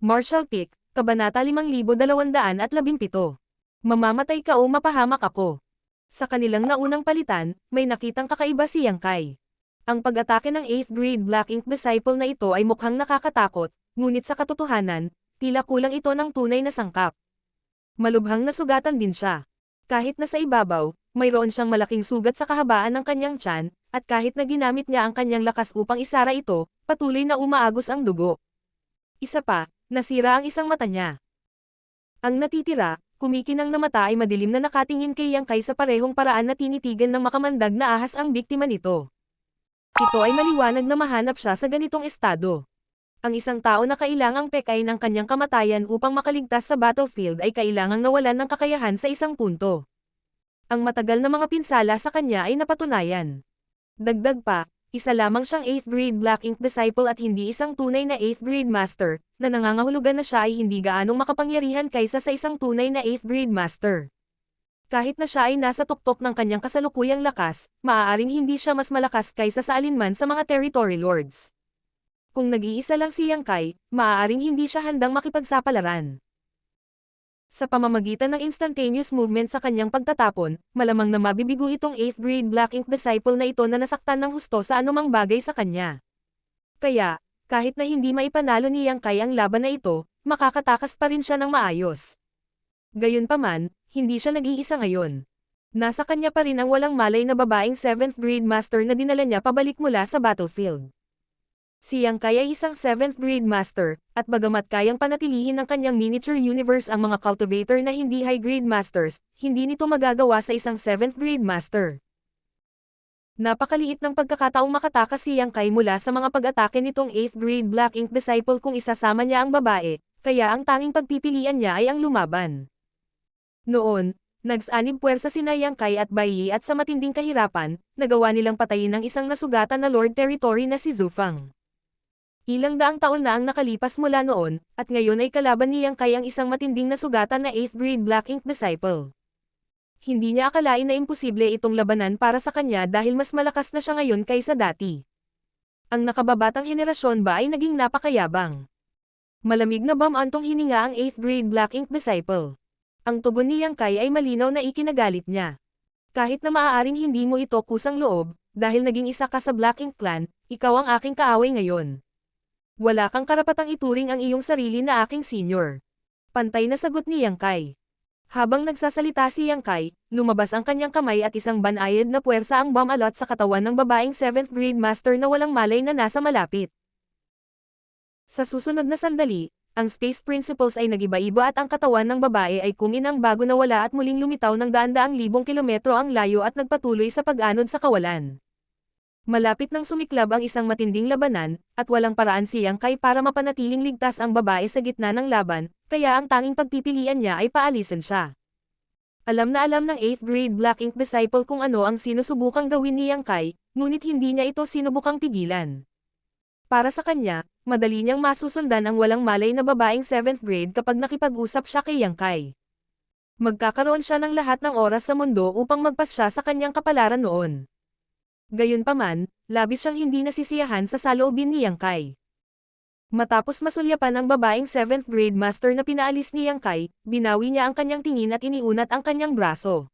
Martial Peak, Kabanata 5217. Mamamatay ka o mapahamak ako. Sa kanilang naunang palitan, may nakitang kakaiba si Yang Kai. Ang pag-atake ng 8th grade Black Ink Disciple na ito ay mukhang nakakatakot, ngunit sa katotohanan, tila kulang ito ng tunay na sangkap. Malubhang nasugatan din siya. Kahit na sa ibabaw, mayroon siyang malaking sugat sa kahabaan ng kanyang tiyan, at kahit na ginamit niya ang kanyang lakas upang isara ito, patuloy na umaagos ang dugo. Isa pa, nasira ang isang mata niya. Ang natitira, kumikinang na mata ay madilim na nakatingin kay Yang Kai sa parehong paraan na tinitigan ng makamandag na ahas ang biktima nito. Ito ay maliwanag na mahanap siya sa ganitong estado. Ang isang tao na kailangang pekay ng kanyang kamatayan upang makaligtas sa battlefield ay kailangang nawalan ng kakayahan sa isang punto. Ang matagal na mga pinsala sa kanya ay napatunayan. Dagdag pa, isa lamang siyang 8th grade Black Ink Disciple at hindi isang tunay na 8th grade Master, na nangangahulugan na siya ay hindi gaanong makapangyarihan kaysa sa isang tunay na 8th grade Master. Kahit na siya ay nasa tuktok ng kanyang kasalukuyang lakas, maaaring hindi siya mas malakas kaysa sa alinman sa mga territory lords. Kung nag-iisa lang si Yang Kai, maaaring hindi siya handang makipagsapalaran. Sa pamamagitan ng instantaneous movement sa kanyang pagtatapon, malamang na mabibigo itong 8th grade Black Ink Disciple na ito na nasaktan ng husto sa anumang bagay sa kanya. Kaya, kahit na hindi maipanalo ni Yang Kai ang laban na ito, makakatakas pa rin siya ng maayos. Gayunpaman, hindi siya nag-iisa ngayon. Nasa kanya pa rin ang walang malay na babaeng 7th grade master na dinala niya pabalik mula sa battlefield. Si Yang Kai ay isang 7th grade master, at bagamat kayang panatilihin ng kanyang miniature universe ang mga cultivator na hindi high grade masters, hindi nito magagawa sa isang 7th grade master. Napakaliit ng pagkakataong makatakas si Yang Kai mula sa mga pag-atake nitong 8th grade Black Ink Disciple kung isasama niya ang babae, kaya ang tanging pagpipilian niya ay ang lumaban. Noon, nagsanib puwersa sina Yang Kai at Bai Yi at sa matinding kahirapan, nagawa nilang patayin ng isang nasugatan na Lord Territory na si Zhu Fang. Ilang daang taon na ang nakalipas mula noon, at ngayon ay kalaban ni Yang Kai ang isang matinding nasugatan na 8th grade Black Ink Disciple. Hindi niya akalain na imposible itong labanan para sa kanya dahil mas malakas na siya ngayon kaysa dati. Ang nakababatang henerasyon ba ay naging napakayabang. Malamig na bamantong hininga ang 8th grade Black Ink Disciple. Ang tugon ni Yang Kai ay malinaw na ikinagalit niya. Kahit na maaaring hindi mo ito kusang loob, dahil naging isa ka sa Black Ink Clan, ikaw ang aking kaaway ngayon. Wala kang karapatang ituring ang iyong sarili na aking senior. Pantay na sagot ni Yang Kai. Habang nagsasalita si Yang Kai, lumabas ang kanyang kamay at isang banayad na puwersa ang bumalot sa katawan ng babaeng 7th grade master na walang malay na nasa malapit. Sa susunod na sandali, ang Space Principles ay nagiba-iba at ang katawan ng babae ay kuminang bago nawala at muling lumitaw ng daan-daang libong kilometro ang layo at nagpatuloy sa pag-anod sa kawalan. Malapit nang sumiklab ang isang matinding labanan, at walang paraan si Yang Kai para mapanatiling ligtas ang babae sa gitna ng laban, kaya ang tanging pagpipilian niya ay paalisin siya. Alam na alam ng 8th grade Black Ink Disciple kung ano ang sinusubukang gawin ni Yang Kai, ngunit hindi niya ito sinubukang pigilan. Para sa kanya, madali niyang masusundan ang walang malay na babaeng 7th grade kapag nakipag-usap siya kay Yang Kai. Magkakaroon siya ng lahat ng oras sa mundo upang magpas siya sa kanyang kapalaran noon. Gayunpaman, labis siyang hindi nasisiyahan sa saloobin ni Yang Kai. Matapos masulyapan ang babaeng 7th grade master na pinaalis ni Yang Kai, binawi niya ang kanyang tingin at iniunat ang kanyang braso.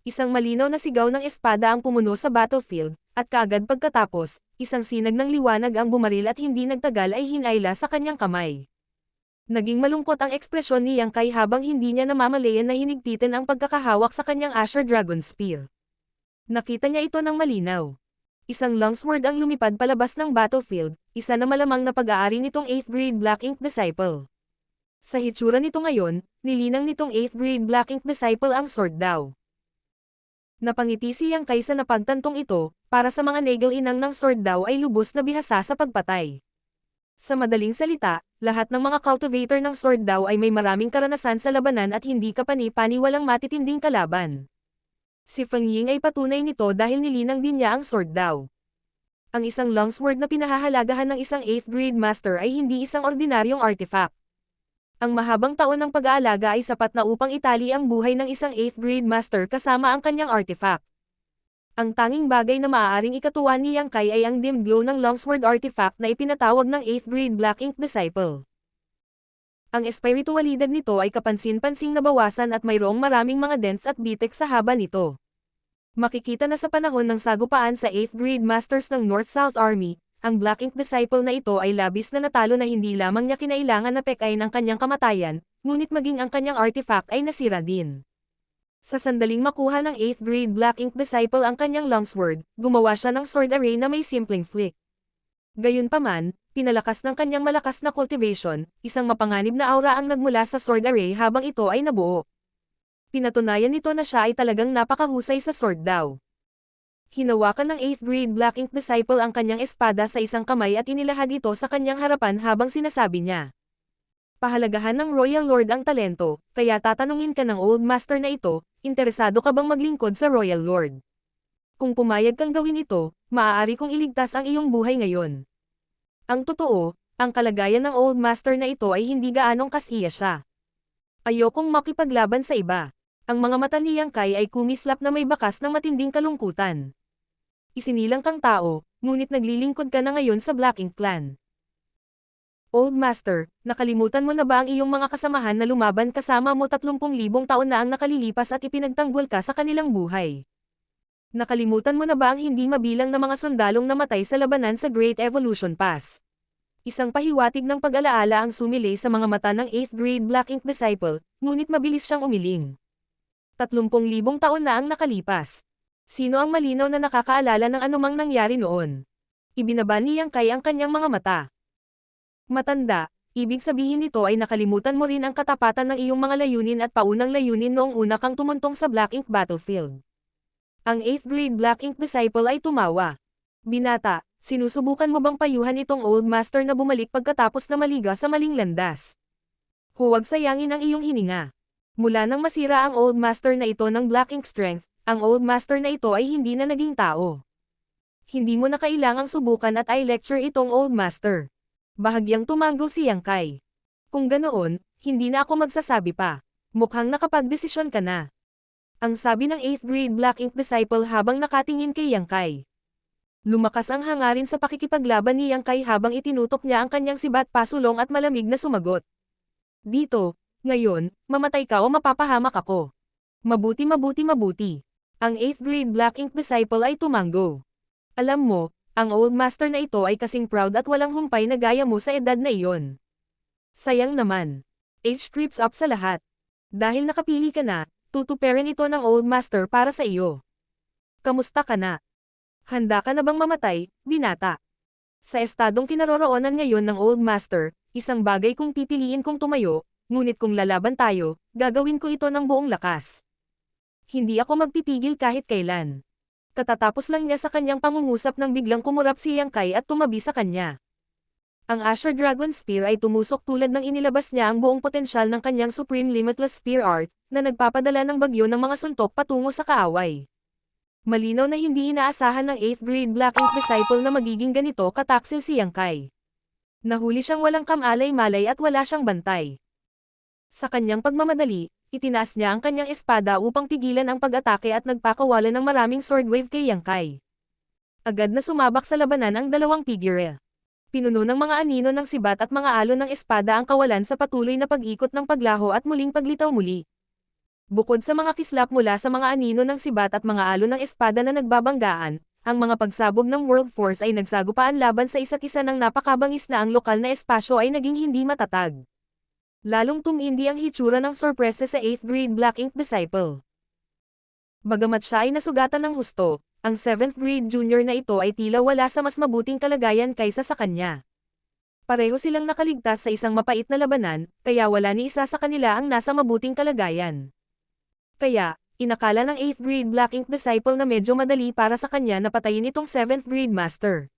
Isang malinaw na sigaw ng espada ang pumuno sa battlefield, at kaagad pagkatapos, isang sinag ng liwanag ang bumaril at hindi nagtagal ay hinayla sa kanyang kamay. Naging malungkot ang ekspresyon ni Yang Kai habang hindi niya namamalayan na hinigpitan ang pagkakahawak sa kanyang Asher Dragon Spear. Nakita niya ito ng malinaw. Isang longsword ang lumipad palabas ng battlefield, isa na malamang na pag-aari nitong 8th grade Black Ink Disciple. Sa hitsura nito ngayon, nilinang nitong 8th grade Black Ink Disciple ang sword daw. Napangiti si Yang Kai sa napagtantong ito, para sa mga nagal-inang ng sword daw ay lubos na bihasa sa pagpatay. Sa madaling salita, lahat ng mga cultivator ng sword daw ay may maraming karanasan sa labanan at hindi kapani-pani walang matitinding kalaban. Si Feng Ying ay patunay nito dahil nilinang din niya ang sword daw. Ang isang longsword na pinahahalagahan ng isang 8th grade master ay hindi isang ordinaryong artifact. Ang mahabang taon ng pag-aalaga ay sapat na upang itali ang buhay ng isang 8th grade master kasama ang kanyang artifact. Ang tanging bagay na maaaring ikatuwa ni Yang Kai ay ang dim glow ng longsword artifact na ipinatawag ng 8th grade Black Ink Disciple. Ang espiritualidad nito ay kapansin-pansing nabawasan at mayroong maraming mga dents at bitek sa haba nito. Makikita na sa panahon ng sagupaan sa 8th grade masters ng North-South Army, ang Black Ink Disciple na ito ay labis na natalo na hindi lamang niya kinailangan na pekain ang kanyang kamatayan, ngunit maging ang kanyang artifact ay nasira din. Sa sandaling makuha ng 8th grade Black Ink Disciple ang kanyang longsword, gumawa siya ng sword array na may simpleng flick. Gayunpaman, pinalakas ng kanyang malakas na cultivation, isang mapanganib na aura ang nagmula sa sword array habang ito ay nabuo. Pinatunayan nito na siya ay talagang napakahusay sa sword daw. Hinawakan ng 8th grade Black Ink Disciple ang kanyang espada sa isang kamay at inilahad ito sa kanyang harapan habang sinasabi niya. Pahalagahan ng Royal Lord ang talento, kaya tatanungin ka ng Old Master na ito, interesado ka bang maglingkod sa Royal Lord? Kung pumayag kang gawin ito, maaari kong iligtas ang iyong buhay ngayon. Ang totoo, ang kalagayan ng Old Master na ito ay hindi gaanong kasiya siya. Ayokong makipaglaban sa iba. Ang mga mata ni Yang Kai ay kumislap na may bakas ng matinding kalungkutan. Isinilang kang tao, ngunit naglilingkod ka na ngayon sa Black Ink Clan. Old Master, nakalimutan mo na ba ang iyong mga kasamahan na lumaban kasama mo 30,000 taon na ang nakalilipas at ipinagtanggol ka sa kanilang buhay? Nakalimutan mo na ba ang hindi mabilang na mga sundalong namatay sa labanan sa Great Evolution Pass? Isang pahiwatig ng pag-alaala ang sumili sa mga mata ng 8th grade Black Ink Disciple, ngunit mabilis siyang umiling. 30,000 taon na ang nakalipas. Sino ang malinaw na nakakaalala ng anumang nangyari noon? Ibinaba ni Yang Kai ang kanyang mga mata. Matanda, ibig sabihin nito ay nakalimutan mo rin ang katapatan ng iyong mga layunin at paunang layunin noong una kang tumuntong sa Black Ink Battlefield. Ang 8th grade Black Ink Disciple ay tumawa. Binata, sinusubukan mo bang payuhan itong Old Master na bumalik pagkatapos na maliga sa maling landas? Huwag sayangin ang iyong hininga. Mula nang masira ang Old Master na ito ng Black Ink Strength, ang Old Master na ito ay hindi na naging tao. Hindi mo na kailangang subukan at i-lecture itong Old Master. Bahagyang tumanggo si Yang Kai. Kung ganoon, hindi na ako magsasabi pa. Mukhang nakapagdesisyon ka na. Ang sabi ng 8th grade Black Ink Disciple habang nakatingin kay Yang Kai. Lumakas ang hangarin sa pakikipaglaban ni Yang Kai habang itinutok niya ang kanyang sibat pasulong at malamig na sumagot. Dito, ngayon, mamatay ka o mapapahamak ako. Mabuti. Ang 8th grade Black Ink Disciple ay tumanggo. Alam mo, ang Old Master na ito ay kasing proud at walang humpay na gaya mo sa edad na iyon. Sayang naman. Age trips up sa lahat. Dahil nakapili ka na, tutuperin ito ng Old Master para sa iyo. Kamusta ka na? Handa ka na bang mamatay, binata? Sa estadong kinaroroonan ngayon ng Old Master, isang bagay kung pipiliin kong tumayo, ngunit kung lalaban tayo, gagawin ko ito ng buong lakas. Hindi ako magpipigil kahit kailan. Katatapos lang niya sa kanyang pangungusap nang biglang kumurap si Yang Kai at tumabi sa kanya. Ang Asher Dragon Spear ay tumusok tulad ng inilabas niya ang buong potensyal ng kanyang Supreme Limitless Spear Art, na nagpapadala ng bagyo ng mga suntok patungo sa kaaway. Malinaw na hindi inaasahan ng 8th grade Black Ink Disciple na magiging ganito kataksil si Yang Kai. Nahuli siyang walang kamalay-malay at wala siyang bantay. Sa kanyang pagmamadali, itinaas niya ang kanyang espada upang pigilan ang pag-atake at nagpakawalan ng maraming sword wave kay Yang Kai. Agad na sumabak sa labanan ang dalawang figure. Pinuno ng mga anino ng sibat at mga alon ng espada ang kawalan sa patuloy na pag-ikot ng paglaho at muling paglitaw muli. Bukod sa mga kislap mula sa mga anino ng sibat at mga alon ng espada na nagbabanggaan, ang mga pagsabog ng World Force ay nagsagupaan laban sa isa't isa ng napakabangis na ang lokal na espasyo ay naging hindi matatag. Lalong tumindi ang hitsura ng sorpresa sa 8th grade Black Ink Disciple. Bagamat siya ay nasugatan ng husto, ang 7th grade junior na ito ay tila wala sa mas mabuting kalagayan kaysa sa kanya. Pareho silang nakaligtas sa isang mapait na labanan, kaya wala ni isa sa kanila ang nasa mabuting kalagayan. Kaya, inakala ng 8th grade Black Ink Disciple na medyo madali para sa kanya na patayin itong 7th grade master.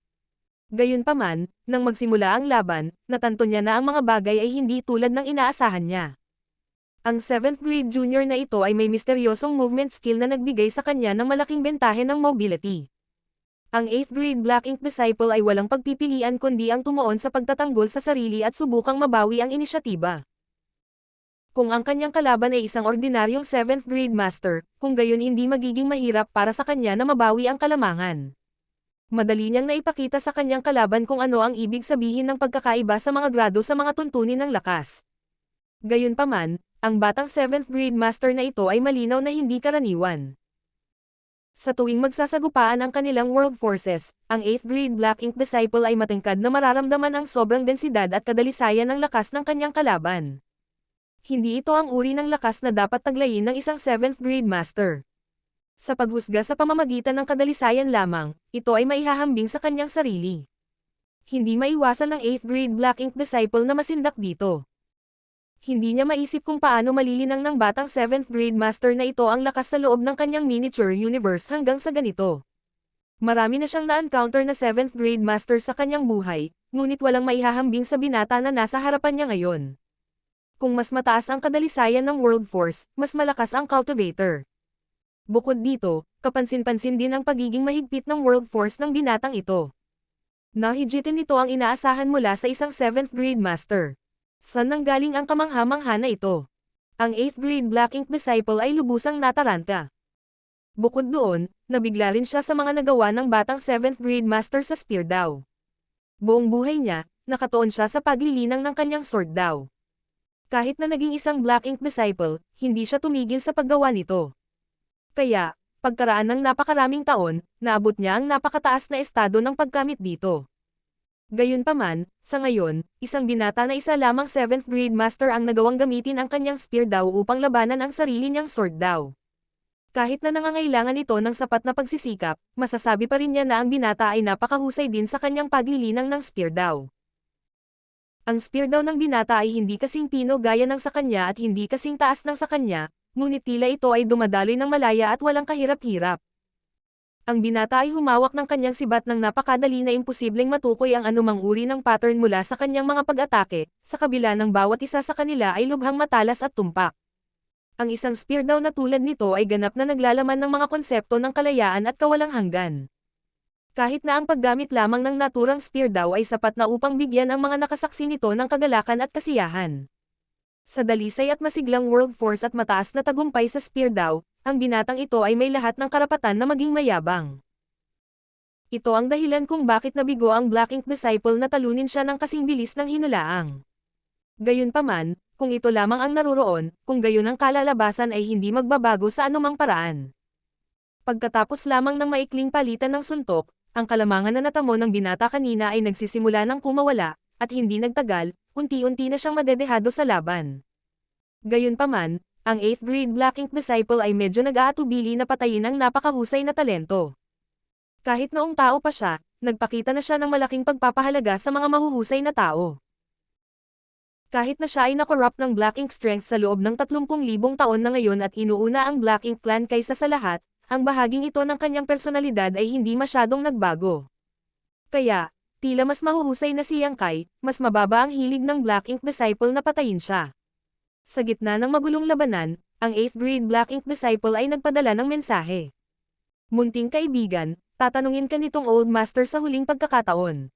Gayunpaman, nang magsimula ang laban, natanto niya na ang mga bagay ay hindi tulad ng inaasahan niya. Ang 7th grade junior na ito ay may misteryosong movement skill na nagbigay sa kanya ng malaking bentahe ng mobility. Ang 8th grade Black Ink Disciple ay walang pagpipilian kundi ang tumuon sa pagtatanggol sa sarili at subukang mabawi ang inisyatiba. Kung ang kanyang kalaban ay isang ordinaryong 7th grade master, kung gayon hindi magiging mahirap para sa kanya na mabawi ang kalamangan. Madali niyang naipakita sa kanyang kalaban kung ano ang ibig sabihin ng pagkakaiba sa mga grado sa mga tuntunin ng lakas. Gayunpaman, ang batang 7th grade master na ito ay malinaw na hindi karaniwan. Sa tuwing magsasagupaan ang kanilang world forces, ang 8th grade Black Ink Disciple ay matingkad na mararamdaman ang sobrang densidad at kadalisayan ng lakas ng kanyang kalaban. Hindi ito ang uri ng lakas na dapat taglayin ng isang 7th grade master. Sa paghusga sa pamamagitan ng kadalisayan lamang, ito ay maihahambing sa kanyang sarili. Hindi maiwasan ng 8th grade Black Ink Disciple na masindak dito. Hindi niya maisip kung paano malilinang ng batang 7th grade master na ito ang lakas sa loob ng kanyang miniature universe hanggang sa ganito. Marami na siyang na-encounter na 7th grade master sa kanyang buhay, ngunit walang maihahambing sa binata na nasa harapan niya ngayon. Kung mas mataas ang kadalisayan ng World Force, mas malakas ang Cultivator. Bukod dito, kapansin-pansin din ang pagiging mahigpit ng World Force ng binatang ito. Nahigitin nito ang inaasahan mula sa isang 7th grade master. Saan nanggaling ang kamangha-mangha na ito? Ang 8th grade Black Ink Disciple ay lubusang nataranta. Bukod doon, nabigla rin siya sa mga nagawa ng batang 7th grade master sa spear daw. Buong buhay niya, nakatuon siya sa paglilinang ng kanyang sword daw. Kahit na naging isang Black Ink Disciple, hindi siya tumigil sa paggawa nito. Kaya, pagkaraan ng napakaraming taon, naabot niya ang napakataas na estado ng pagkamit dito. Gayunpaman, sa ngayon, isang binata na isa lamang 7th grade master ang nagawang gamitin ang kanyang spear daw upang labanan ang sarili niyang sword daw. Kahit na nangangailangan ito ng sapat na pagsisikap, masasabi pa rin niya na ang binata ay napakahusay din sa kanyang paglilinang ng spear daw. Ang spear daw ng binata ay hindi kasing pino gaya ng sa kanya at hindi kasing taas ng sa kanya, ngunit tila ito ay dumadaloy ng malaya at walang kahirap-hirap. Ang binata ay humawak ng kanyang sibat ng napakadali na imposibleng matukoy ang anumang uri ng pattern mula sa kanyang mga pag-atake, sa kabila ng bawat isa sa kanila ay lubhang matalas at tumpak. Ang isang spear daw na tulad nito ay ganap na naglalaman ng mga konsepto ng kalayaan at kawalang hanggan. Kahit na ang paggamit lamang ng naturang spear daw ay sapat na upang bigyan ang mga nakasaksi nito ng kagalakan at kasiyahan. Sa dalisay at masiglang world force at mataas na tagumpay sa spear daw, ang binatang ito ay may lahat ng karapatan na maging mayabang. Ito ang dahilan kung bakit nabigo ang Black Ink Disciple na talunin siya ng kasing bilis ng hinulaang. Gayunpaman, kung ito lamang ang naruroon, kung gayon ang kalalabasan ay hindi magbabago sa anumang paraan. Pagkatapos lamang ng maikling palitan ng suntok, ang kalamangan na natamo ng binata kanina ay nagsisimula ng kumawala, at hindi nagtagal, unti-unti na siyang madedehado sa laban. Gayunpaman, ang 8th grade Black Ink Disciple ay medyo nag-aatubili na patayin ang napakahusay na talento. Kahit noong tao pa siya, nagpakita na siya ng malaking pagpapahalaga sa mga mahuhusay na tao. Kahit na siya ay na-corrupt ng Black Ink Strength sa loob ng 30,000 taon na ngayon at inuuna ang Black Ink Clan kaysa sa lahat, ang bahaging ito ng kanyang personalidad ay hindi masyadong nagbago. Kaya, tila mas mahuhusay na si Yang Kai, mas mababa ang hilig ng Black Ink Disciple na patayin siya. Sa gitna ng magulong labanan, ang 8th grade Black Ink Disciple ay nagpadala ng mensahe. Munting kaibigan, tatanungin ka nitong Old Master sa huling pagkakataon.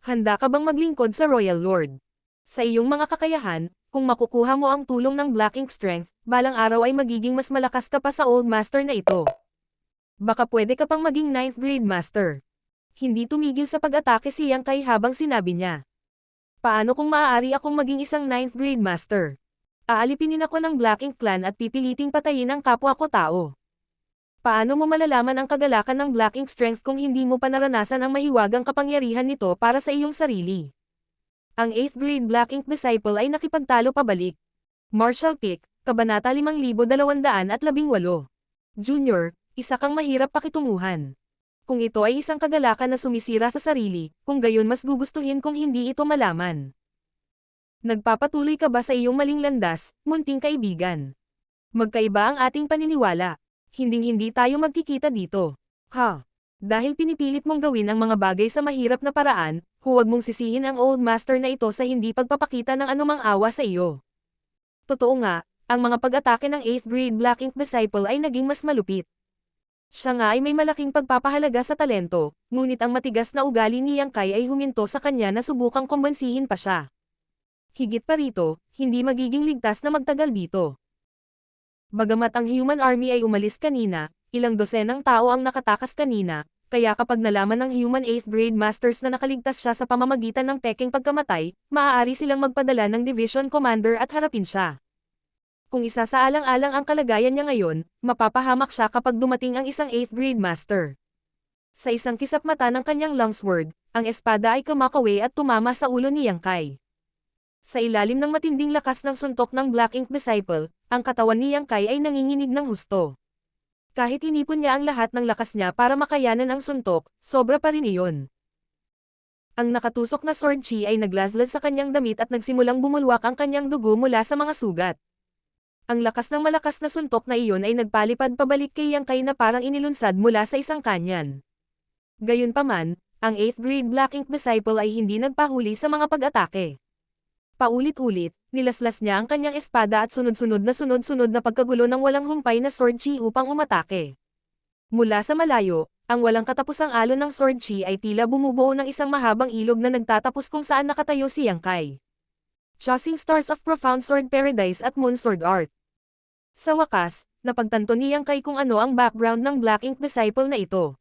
Handa ka bang maglingkod sa Royal Lord? Sa iyong mga kakayahan, kung makukuha mo ang tulong ng Black Ink Strength, balang araw ay magiging mas malakas ka pa sa Old Master na ito. Baka pwede ka pang maging 9th grade Master. Hindi tumigil sa pag-atake si Yang Kai habang sinabi niya. Paano kung maaari akong maging isang 9th grade Master? Aalipinin ako ng Black Ink Clan at pipiliting patayin ang kapwa ko tao. Paano mo malalaman ang kagalakan ng Black Ink Strength kung hindi mo pa naranasan ang mahiwagang kapangyarihan nito para sa iyong sarili? Ang 8th grade Black Ink Disciple ay nakipagtalo pabalik. Martial Peak, Kabanata 5218. Junior, isa kang mahirap pakitunguhan. Kung ito ay isang kagalakan na sumisira sa sarili, kung gayon mas gugustuhin kung hindi ito malaman. Nagpapatuloy ka ba sa iyong maling landas, munting kaibigan? Magkaiba ang ating paniniwala. Hinding-hindi tayo magkikita dito. Dahil pinipilit mong gawin ang mga bagay sa mahirap na paraan, huwag mong sisihin ang Old Master na ito sa hindi pagpapakita ng anumang awa sa iyo. Totoo nga, ang mga pag-atake ng 8th grade Black Ink Disciple ay naging mas malupit. Siya nga ay may malaking pagpapahalaga sa talento, ngunit ang matigas na ugali ni Yang Kai ay huminto sa kanya na subukang kumbensihin pa siya. Higit pa rito, hindi magiging ligtas na magtagal dito. Bagamat ang Human Army ay umalis kanina, ilang dosenang tao ang nakatakas kanina, kaya kapag nalaman ng human 8th grade masters na nakaligtas siya sa pamamagitan ng peking pagkamatay, maaari silang magpadala ng division commander at harapin siya. Kung isasaalang-alang ang kalagayan niya ngayon, mapapahamak siya kapag dumating ang isang 8th grade master. Sa isang kisap mata ng kanyang longsword, ang espada ay kumakawi at tumama sa ulo ni Yang Kai. Sa ilalim ng matinding lakas ng suntok ng Black Ink Disciple, ang katawan ni Yang Kai ay nanginginig ng husto. Kahit inipon niya ang lahat ng lakas niya para makayanan ang suntok, sobra pa rin iyon. Ang nakatusok na sword chi ay naglaslas sa kanyang damit at nagsimulang bumulwak ang kanyang dugo mula sa mga sugat. Ang lakas ng malakas na suntok na iyon ay nagpalipad pabalik kay Yang Kai na parang inilunsad mula sa isang kanyan. Gayunpaman, ang 8th grade Black Ink Disciple ay hindi nagpahuli sa mga pag-atake. Paulit-ulit, nilaslas niya ang kanyang espada at sunod-sunod na pagkagulo ng walang humpay na sword chi upang umatake. Mula sa malayo, ang walang katapusang alon ng sword chi ay tila bumubuo ng isang mahabang ilog na nagtatapos kung saan nakatayo si Yang Kai. Choosing Stars of Profound Sword Paradise at Moon Sword Art. Sa wakas, napagtanto ni Yang Kai kung ano ang background ng Black Ink Disciple na ito.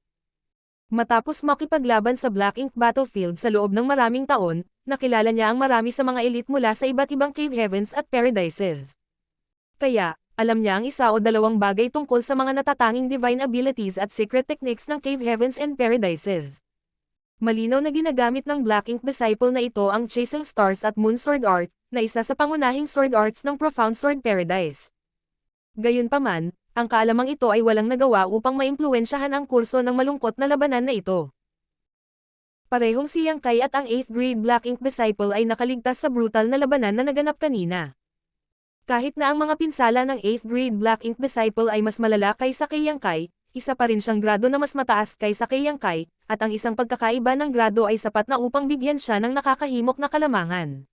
Matapos makipaglaban sa Black Ink Battlefield sa loob ng maraming taon, nakilala niya ang marami sa mga elite mula sa iba't ibang cave heavens at paradises. Kaya, alam niya ang isa o dalawang bagay tungkol sa mga natatanging divine abilities at secret techniques ng cave heavens and paradises. Malinaw na ginagamit ng Black Ink Disciple na ito ang Chasing Stars at Moon Sword Art, na isa sa pangunahing sword arts ng Profound Sword Paradise. Gayunpaman, ang kaalamang ito ay walang nagawa upang maimpluwensyahan ang kurso ng malungkot na labanan na ito. Parehong si Yang Kai at ang 8th grade Black Ink Disciple ay nakaligtas sa brutal na labanan na naganap kanina. Kahit na ang mga pinsala ng 8th grade Black Ink Disciple ay mas malala kaysa kay Yang Kai, isa pa rin siyang grado na mas mataas kaysa kay Yang Kai, at ang isang pagkakaiba ng grado ay sapat na upang bigyan siya ng nakakahimok na kalamangan.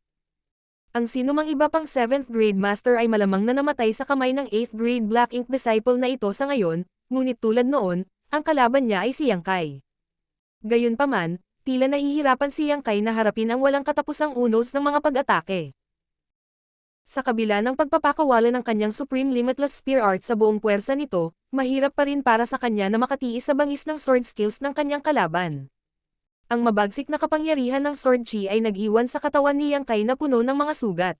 Ang sinumang iba pang 7th grade master ay malamang na namatay sa kamay ng 8th grade Black Ink Disciple na ito sa ngayon, ngunit tulad noon, ang kalaban niya ay si Yang Kai. Gayunpaman, tila nahihirapan si Yang Kai na harapin ang walang katapusang unos ng mga pag-atake. Sa kabila ng pagpapakawala ng kanyang Supreme Limitless Spear Art sa buong puwersa nito, mahirap pa rin para sa kanya na makatiis sa bangis ng sword skills ng kanyang kalaban. Ang mabagsik na kapangyarihan ng sword chi ay nag-iwan sa katawan ni Yang Kai na puno ng mga sugat.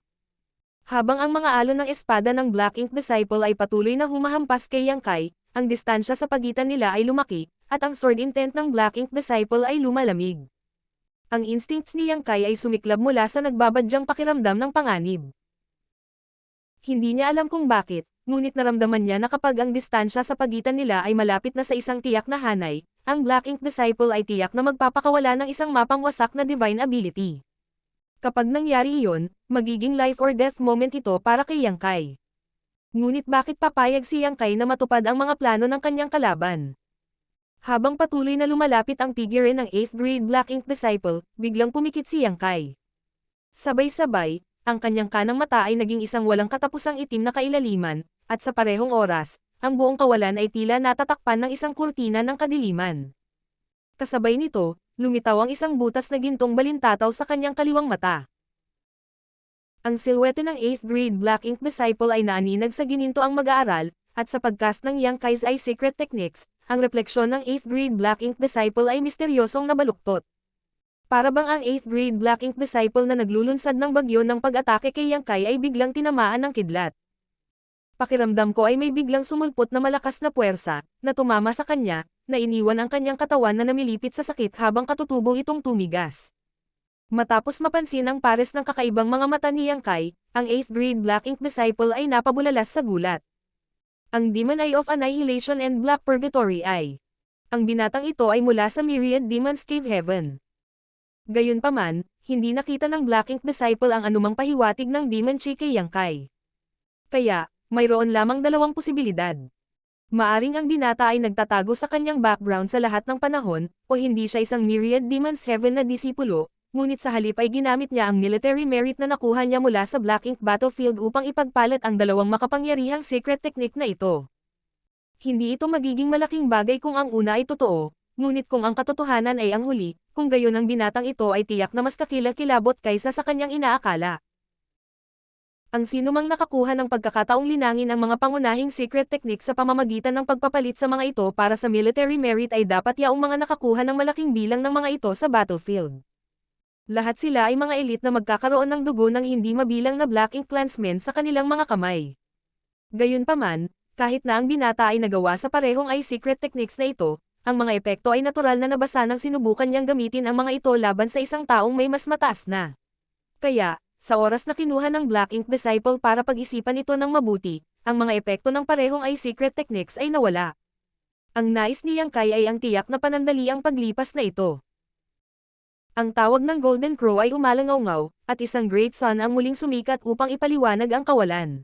Habang ang mga alon ng espada ng Black Ink Disciple ay patuloy na humahampas kay Yang Kai, ang distansya sa pagitan nila ay lumaki, at ang sword intent ng Black Ink Disciple ay lumalamig. Ang instincts ni Yang Kai ay sumiklab mula sa nagbabadyang pakiramdam ng panganib. Hindi niya alam kung bakit, ngunit naramdaman niya na kapag ang distansya sa pagitan nila ay malapit na sa isang tiyak na hanay, ang Black Ink Disciple ay tiyak na magpapakawala ng isang mapangwasak na divine ability. Kapag nangyari iyon, magiging life or death moment ito para kay Yang Kai. Ngunit bakit papayag si Yang Kai na matupad ang mga plano ng kanyang kalaban? Habang patuloy na lumalapit ang figure ng 8th grade Black Ink Disciple, biglang pumikit si Yang Kai. Sabay-sabay, ang kanyang kanang mata ay naging isang walang katapusang itim na kailaliman, at sa parehong oras, ang buong kawalan ay tila natatakpan ng isang kurtina ng kadiliman. Kasabay nito, lumitaw ang isang butas na gintong balintataw sa kanyang kaliwang mata. Ang silhouette ng 8th grade Black Ink Disciple ay naaninag sa gininto ang mag-aaral, at sa pagcast ng Yang Kai's Eye Secret Techniques, ang refleksyon ng 8th grade Black Ink Disciple ay misteryosong nabaluktot. Para bang ang 8th grade Black Ink Disciple na naglulunsad ng bagyo ng pag-atake kay Yang Kai ay biglang tinamaan ng kidlat. Pakiramdam ko ay may biglang sumulpot na malakas na puwersa, na tumama sa kanya, na iniwan ang kanyang katawan na namilipit sa sakit habang katutubong itong tumigas. Matapos mapansin ang pares ng kakaibang mga mata ni Yang Kai, ang 8th grade Black Ink Disciple ay napabulalas sa gulat. Ang Demon Eye of Annihilation and Black Purgatory Eye. Ang binatang ito ay mula sa Myriad Demons Cave Heaven. Gayunpaman, hindi nakita ng Black Ink Disciple ang anumang pahiwatig ng Demon Chi kay Yang Kai. Kaya, mayroon lamang dalawang posibilidad. Maaring ang binata ay nagtatago sa kanyang background sa lahat ng panahon, o hindi siya isang Myriad Demons Heaven na disipulo, ngunit sa halip ay ginamit niya ang military merit na nakuha niya mula sa Black Ink Battlefield upang ipagpalit ang dalawang makapangyarihang secret technique na ito. Hindi ito magiging malaking bagay kung ang una ay totoo, ngunit kung ang katotohanan ay ang huli, kung gayon ang binatang ito ay tiyak na mas kakilakilabot kaysa sa kanyang inaakala. Ang sinumang nakakuha ng pagkakataong linangin ang mga pangunahing secret technique sa pamamagitan ng pagpapalit sa mga ito para sa military merit ay dapat yaong mga nakakuha ng malaking bilang ng mga ito sa battlefield. Lahat sila ay mga elite na magkakaroon ng dugo ng hindi mabilang na Black Ink Clansmen sa kanilang mga kamay. Gayunpaman, kahit na ang binata ay nagawa sa parehong ay secret techniques na ito, ang mga epekto ay natural na nabasa nang sinubukan niyang gamitin ang mga ito laban sa isang taong may mas mataas na. Kaya, sa oras na kinuha ng Black Ink Disciple para pag-isipan ito ng mabuti, ang mga epekto ng parehong ay secret techniques ay nawala. Ang nais ni Yang Kai ay ang tiyak na panandali ang paglipas na ito. Ang tawag ng Golden Crow ay umalangaw-ngaw, at isang Great Sun ang muling sumikat upang ipaliwanag ang kawalan.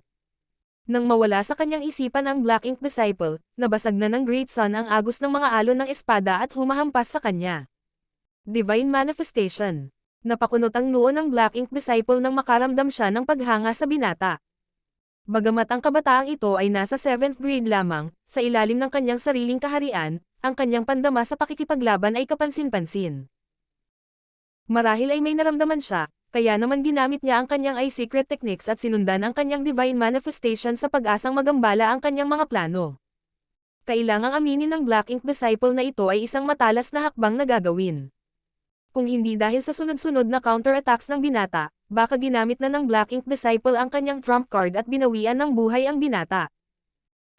Nang mawala sa kanyang isipan ang Black Ink Disciple, nabasag na ng Great Sun ang agos ng mga alon ng espada at humahampas sa kanya. Divine Manifestation. Napakunot ang noo ng Black Ink Disciple nang makaramdam siya ng paghanga sa binata. Bagamat ang kabataang ito ay nasa 7th grade lamang, sa ilalim ng kanyang sariling kaharian, ang kanyang pandama sa pakikipaglaban ay kapansin-pansin. Marahil ay may naramdaman siya, kaya naman ginamit niya ang kanyang eye secret techniques at sinundan ang kanyang divine manifestation sa pag-asang magambala ang kanyang mga plano. Kailangang aminin ng Black Ink Disciple na ito ay isang matalas na hakbang na gagawin. Kung hindi dahil sa sunod-sunod na counter-attacks ng binata, baka ginamit na ng Black Ink Disciple ang kanyang trump card at binawian ng buhay ang binata.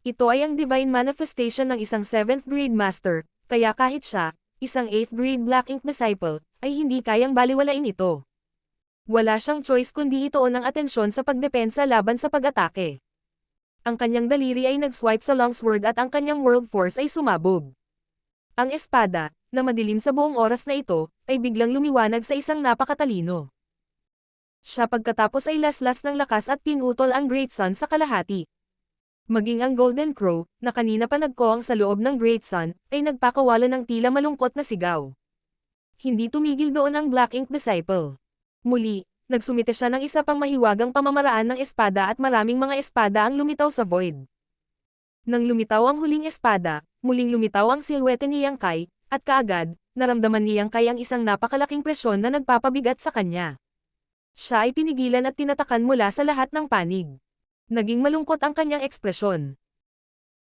Ito ay ang divine manifestation ng isang 7th grade master, kaya kahit siya, isang 8th grade Black Ink Disciple, ay hindi kayang baliwalain ito. Wala siyang choice kundi ituon ang atensyon sa pagdepensa laban sa pag-atake. Ang kanyang daliri ay nag-swipe sa longsword at ang kanyang world force ay sumabog. Ang espada, na madilim sa buong oras na ito, ay biglang lumiwanag sa isang napakatalino. Siya pagkatapos ay laslas ng lakas at pinutol ang Great Sun sa kalahati. Maging ang Golden Crow, na kanina pa nagkoang sa loob ng Great Sun, ay nagpakawala ng tila malungkot na sigaw. Hindi tumigil doon ang Black Ink Disciple. Muli, nagsumite siya ng isa pang mahiwagang pamamaraan ng espada at maraming mga espada ang lumitaw sa void. Nang lumitaw ang huling espada, muling lumitaw ang silhouette ni Yang Kai, at kaagad, naramdaman ni Yang Kai ang isang napakalaking presyon na nagpapabigat sa kanya. Siya ay pinigilan at tinatakan mula sa lahat ng panig. Naging malungkot ang kanyang ekspresyon.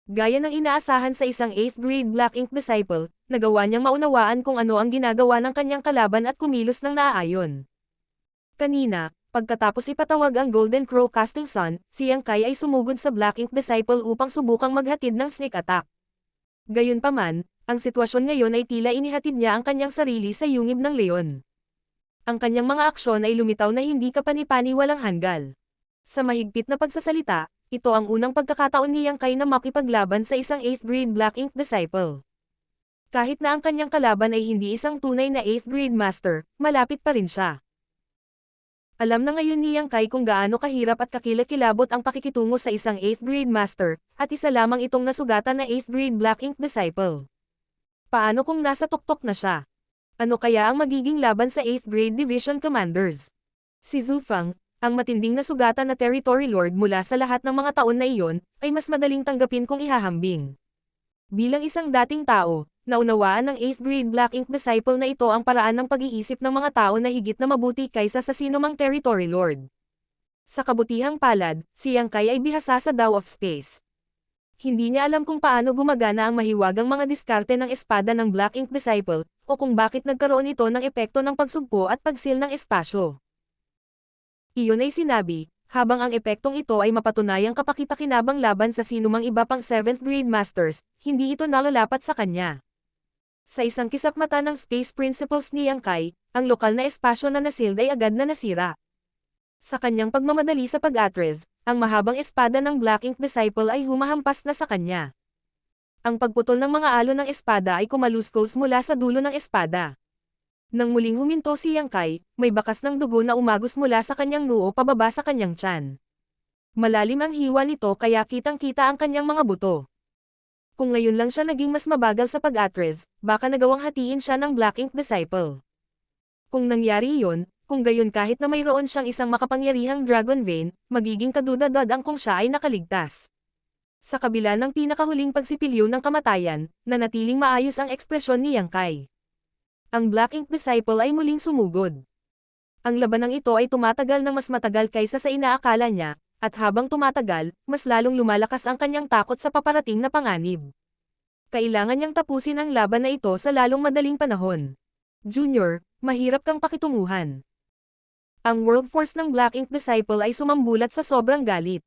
Gaya ng inaasahan sa isang 8th grade Black Ink Disciple, nagawa niyang maunawaan kung ano ang ginagawa ng kanyang kalaban at kumilos ng naaayon. Kanina, pagkatapos ipatawag ang Golden Crow Casting Sun, si Yang Kai ay sumugod sa Black Ink Disciple upang subukang maghatid ng sneak attack. Gayunpaman, ang sitwasyon ngayon ay tila inihatid niya ang kanyang sarili sa yungib ng leon. Ang kanyang mga aksyon ay lumitaw na hindi kapani-pani walang hanggal. Sa mahigpit na pagsasalita, ito ang unang pagkakataon ni Yang Kai na makipaglaban sa isang 8th grade Black Ink Disciple. Kahit na ang kanyang kalaban ay hindi isang tunay na 8th grade master, malapit pa rin siya. Alam na ngayon ni Yang Kai kung gaano kahirap at kakilakilabot ang pakikitungo sa isang 8th grade master, at isa lamang itong nasugatan na 8th grade Black Ink Disciple. Paano kung nasa tuktok na siya? Ano kaya ang magiging laban sa 8th grade Division Commanders? Si Zhu Feng, ang matinding nasugatan na Territory Lord mula sa lahat ng mga taon na iyon, ay mas madaling tanggapin kung ihahambing. Bilang isang dating tao, naunawaan ng 8th grade Black Ink Disciple na ito ang paraan ng pag-iisip ng mga tao na higit na mabuti kaysa sa sinumang Territory Lord. Sa kabutihang palad, si Yang Kai ay bihasa sa Dao of Space. Hindi niya alam kung paano gumagana ang mahiwagang mga diskarte ng espada ng Black Ink Disciple, o kung bakit nagkaroon ito ng epekto ng pagsugpo at pagsil ng espasyo. Iyon ay sinabi, habang ang epektong ito ay mapatunayang kapakipakinabang laban sa sinumang iba pang 7th grade masters, hindi ito nalalapat sa kanya. Sa isang kisap-mata ng Space Principles ni Yang Kai, ang lokal na espasyo na nasild ay agad na nasira. Sa kanyang pagmamadali sa pag-atres, ang mahabang espada ng Black Ink Disciple ay humahampas na sa kanya. Ang pagputol ng mga alon ng espada ay kumaluskos mula sa dulo ng espada. Nang muling huminto si Yang Kai, may bakas ng dugo na umagos mula sa kanyang noo pababa sa kanyang tiyan. Malalim ang hiwa nito kaya kitang-kita ang kanyang mga buto. Kung ngayon lang siya naging mas mabagal sa pag-atres, baka nagawang hatiin siya ng Black Ink Disciple. Kung nangyari iyon, kung gayon kahit na mayroon siyang isang makapangyarihang Dragon Vein, magiging kadudad ang kung siya ay nakaligtas. Sa kabila ng pinakahuling pagsipilyo ng kamatayan, nanatiling maayos ang ekspresyon ni Yang Kai. Ang Black Ink Disciple ay muling sumugod. Ang labanang ito ay tumatagal ng mas matagal kaysa sa inaakala niya, at habang tumatagal, mas lalong lumalakas ang kanyang takot sa paparating na panganib. Kailangan niyang tapusin ang laban na ito sa lalong madaling panahon. Junior, mahirap kang pakitunguhan. Ang World Force ng Black Ink Disciple ay sumambulat sa sobrang galit.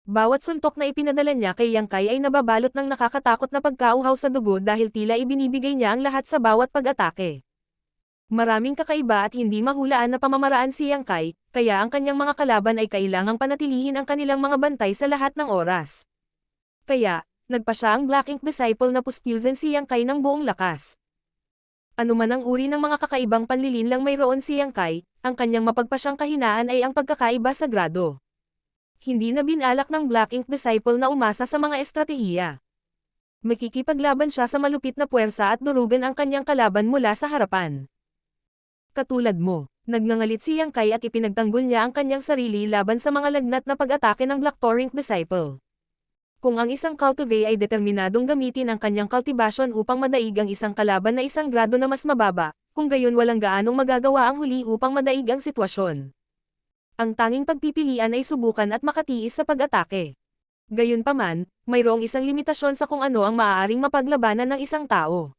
Bawat suntok na ipinadala niya kay Yang Kai ay nababalot ng nakakatakot na pagkauhaw sa dugo dahil tila ibinibigay niya ang lahat sa bawat pag-atake. Maraming kakaiba at hindi mahulaan na pamamaraan si Yang Kai, kaya ang kanyang mga kalaban ay kailangang panatilihin ang kanilang mga bantay sa lahat ng oras. Kaya, nagpa siya ang Black Ink Disciple na puspusin si Yang Kai ng buong lakas. Ano man ang uri ng mga kakaibang panlilinlang mayroon si Yang Kai, ang kanyang mapagpasyang kahinaan ay ang pagkakaiba sa grado. Hindi na binalak ng Black Ink Disciple na umasa sa mga estratehiya. Makikipaglaban siya sa malupit na puwersa at durugan ang kanyang kalaban mula sa harapan. Katulad mo, nagngangalit si Yang Kai at ipinagtanggol niya ang kanyang sarili laban sa mga lagnat na pag-atake ng Black Torrent Disciple. Kung ang isang cultive ay determinadong gamitin ang kanyang cultivation upang madaig ang isang kalaban na isang grado na mas mababa, kung gayon walang gaanong magagawa ang huli upang madaig ang sitwasyon. Ang tanging pagpipilian ay subukan at makatiis sa pag-atake. Gayunpaman, mayroong isang limitasyon sa kung ano ang maaaring mapaglabanan ng isang tao.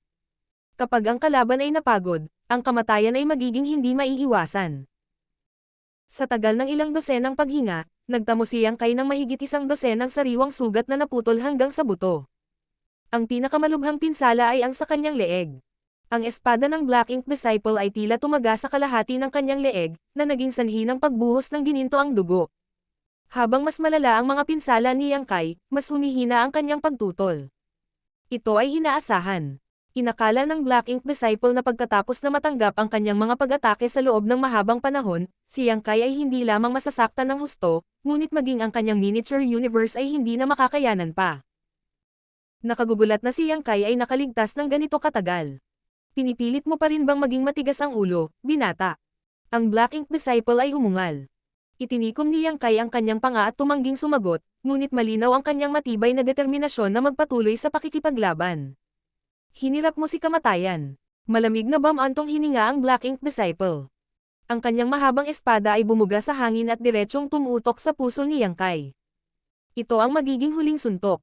Kapag ang kalaban ay napagod, ang kamatayan ay magiging hindi maiiwasan. Sa tagal ng ilang dosenang paghinga, nagtamo si Yang Kai ng mahigit isang dosenang sariwang sugat na naputol hanggang sa buto. Ang pinakamalubhang pinsala ay ang sa kanyang leeg. Ang espada ng Black Ink Disciple ay tila tumaga sa kalahati ng kanyang leeg, na naging sanhi ng pagbuhos ng gininto ang dugo. Habang mas malala ang mga pinsala ni Yang Kai, mas humihina ang kanyang pagtutol. Ito ay inaasahan. Inakala ng Black Ink Disciple na pagkatapos na matanggap ang kanyang mga pag-atake sa loob ng mahabang panahon, si Yang Kai ay hindi lamang masasaktan ng husto, ngunit maging ang kanyang miniature universe ay hindi na makakayanan pa. Nakagugulat na si Yang Kai ay nakaligtas ng ganito katagal. Pinipilit mo pa rin bang maging matigas ang ulo, binata? Ang Black Ink Disciple ay umungal. Itinikom ni Yang Kai ang kanyang panga at tumangging sumagot, ngunit malinaw ang kanyang matibay na determinasyon na magpatuloy sa pakikipaglaban. Hinirap mo si kamatayan. Malamig na bamantong hininga ang Black Ink Disciple. Ang kanyang mahabang espada ay bumuga sa hangin at diretsyong tumutok sa puso ni Yang Kai. Ito ang magiging huling suntok.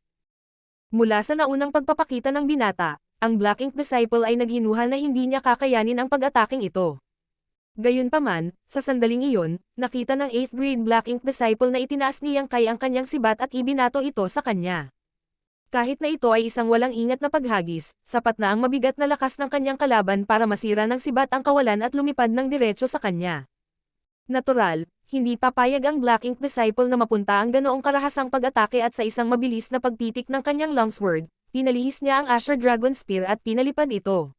Mula sa naunang pagpapakita ng binata, ang Black Ink Disciple ay naghinuhal na hindi niya kakayanin ang pag-ataking ito. Gayunpaman, sa sandaling iyon, nakita ng 8th grade Black Ink Disciple na itinaas ni Yang Kai ang kanyang sibat at ibinato ito sa kanya. Kahit na ito ay isang walang ingat na paghagis, sapat na ang mabigat na lakas ng kanyang kalaban para masira ng sibat ang kawalan at lumipad ng diretsyo sa kanya. Natural, hindi papayag ang Black Ink Disciple na mapunta ang ganoong karahasang pag-atake at sa isang mabilis na pagpitik ng kanyang longsword, pinalihis niya ang Asher Dragon Spear at pinalipad ito.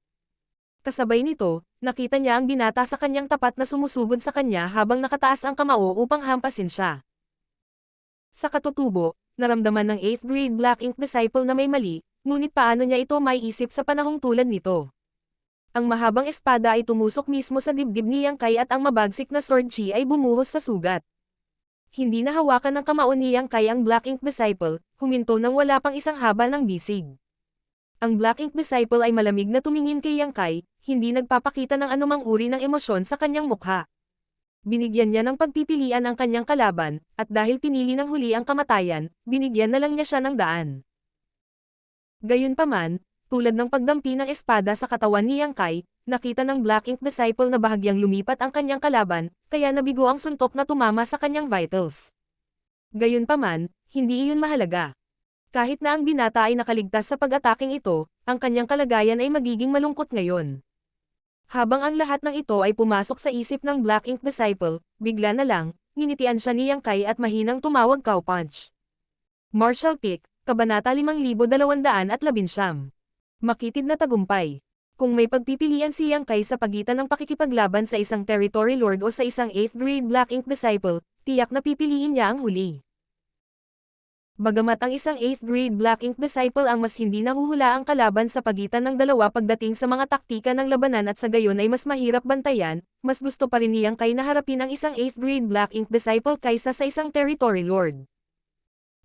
Kasabay nito, nakita niya ang binata sa kanyang tapat na sumusugod sa kanya habang nakataas ang kamao upang hampasin siya. Sa katutubo, naramdaman ng 8th grade Black Ink Disciple na may mali, ngunit paano niya ito maiisip sa panahong tulad nito? Ang mahabang espada ay tumusok mismo sa dibdib ni Yang Kai at ang mabagsik na sword chi ay bumuhos sa sugat. Hindi na hawakan ng kamao ni Yang Kai ang Black Ink Disciple, huminto nang wala pang isang habal ng bisig. Ang Black Ink Disciple ay malamig na tumingin kay Yang Kai, hindi nagpapakita ng anumang uri ng emosyon sa kanyang mukha. Binigyan niya ng pagpipilian ang kanyang kalaban, at dahil pinili ng huli ang kamatayan, binigyan na lang niya siya ng daan. Gayunpaman, tulad ng pagdampi ng espada sa katawan ni Yang Kai, nakita ng Black Ink Disciple na bahagyang lumipat ang kanyang kalaban, kaya nabigo ang suntok na tumama sa kanyang vitals. Gayunpaman, hindi iyon mahalaga. Kahit na ang binata ay nakaligtas sa pag-ataking ito, ang kanyang kalagayan ay magiging malungkot ngayon. Habang ang lahat ng ito ay pumasok sa isip ng Black Ink Disciple, bigla na lang, nginitian siya ni Yang Kai at mahinang tumawag cow punch. Martial Pick, Kabanata 5219. Makitid na tagumpay. Kung may pagpipilian si Yang Kai sa pagitan ng pakikipaglaban sa isang Territory Lord o sa isang 8th grade Black Ink Disciple, tiyak na pipiliin niya ang huli. Bagamat ang isang 8th grade Black Ink Disciple ang mas hindi nahuhula ang kalaban sa pagitan ng dalawa pagdating sa mga taktika ng labanan at sa gayon ay mas mahirap bantayan, mas gusto pa rin ni Yang Kai na harapin ang isang 8th grade Black Ink Disciple kaysa sa isang Territory Lord.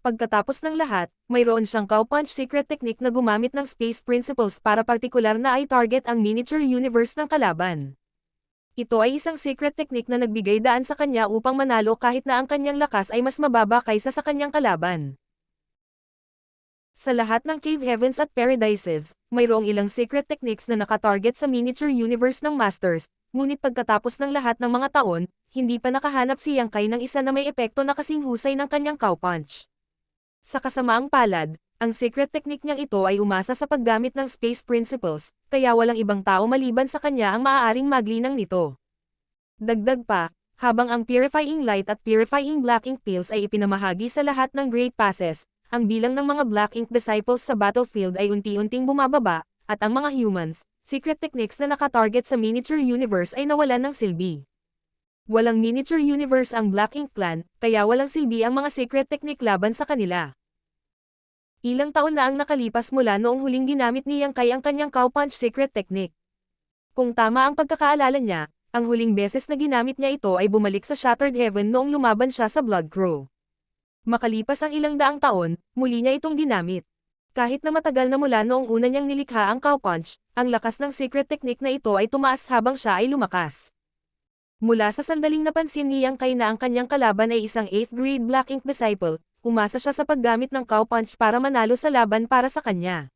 Pagkatapos ng lahat, mayroon siyang cow punch secret technique na gumamit ng space principles para partikular na i-target ang miniature universe ng kalaban. Ito ay isang secret technique na nagbigay daan sa kanya upang manalo kahit na ang kanyang lakas ay mas mababa kaysa sa kanyang kalaban. Sa lahat ng Cave Heavens at Paradises, mayroong ilang secret techniques na nakatarget sa miniature universe ng Masters, ngunit pagkatapos ng lahat ng mga taon, hindi pa nakahanap si Yang Kai ng isa na may epekto na kasing husay ng kanyang cow punch. Sa kasamaang palad, ang secret technique niyang ito ay umasa sa paggamit ng space principles, kaya walang ibang tao maliban sa kanya ang maaaring maglinang nito. Dagdag pa, habang ang Purifying Light at Purifying Black Ink Pills ay ipinamahagi sa lahat ng Great Passes, ang bilang ng mga Black Ink Disciples sa battlefield ay unti-unting bumababa, at ang mga humans, secret techniques na nakatarget sa miniature universe ay nawalan ng silbi. Walang miniature universe ang Black Ink Clan, kaya walang silbi ang mga secret technique laban sa kanila. Ilang taon na ang nakalipas mula noong huling ginamit ni Yang Kai ang kanyang cow punch secret technique. Kung tama ang pagkakaalala niya, ang huling beses na ginamit niya ito ay bumalik sa Shattered Heaven noong lumaban siya sa Blood Crow. Makalipas ang ilang daang taon, muli niya itong ginamit. Kahit na matagal na mula noong una niyang nilikha ang cow punch, ang lakas ng secret technique na ito ay tumaas habang siya ay lumakas. Mula sa sandaling napansin ni Yang Kai na ang kanyang kalaban ay isang 8th grade Black Ink Disciple, umasa siya sa paggamit ng cow punch para manalo sa laban para sa kanya.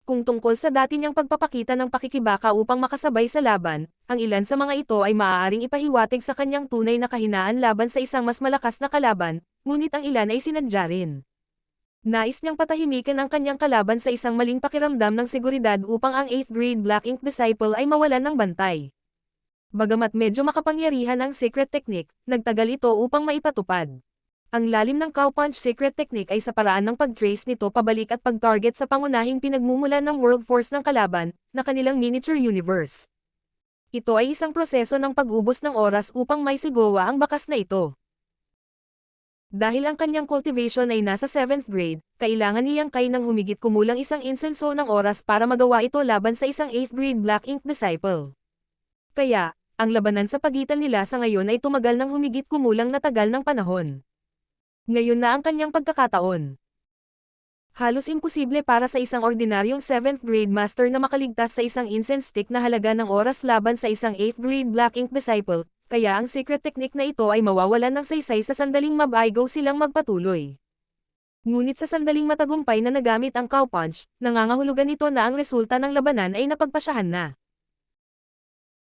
Kung tungkol sa dati niyang pagpapakita ng pakikibaka upang makasabay sa laban, ang ilan sa mga ito ay maaaring ipahiwatig sa kanyang tunay na kahinaan laban sa isang mas malakas na kalaban, ngunit ang ilan ay sinadya rin. Nais niyang patahimikan ang kanyang kalaban sa isang maling pakiramdam ng seguridad upang ang 8th grade Black Ink Disciple ay mawalan ng bantay. Bagamat medyo makapangyarihan ang secret technique, nagtagal ito upang maipatupad. Ang lalim ng cow punch secret technique ay sa paraan ng pag-trace nito pabalik at pag-target sa pangunahing pinagmumulan ng world force ng kalaban, na kanilang miniature universe. Ito ay isang proseso ng pag-ubos ng oras upang may sigawa ang bakas na ito. Dahil ang kanyang cultivation ay nasa 7th grade, kailangan ni Yang Kai ng humigit kumulang isang insenso ng oras para magawa ito laban sa isang 8th grade Black Ink Disciple. Kaya, ang labanan sa pagitan nila sa ngayon ay tumagal ng humigit kumulang na tagal ng panahon. Ngayon na ang kanyang pagkakataon. Halos imposible para sa isang ordinaryong 7th grade master na makaligtas sa isang incense stick na halaga ng oras laban sa isang 8th grade Black Ink Disciple, kaya ang secret technique na ito ay mawawalan ng saysay sa sandaling mabaigo silang magpatuloy. Ngunit sa sandaling matagumpay na nagamit ang cow punch, nangangahulugan ito na ang resulta ng labanan ay napagpasyahan na.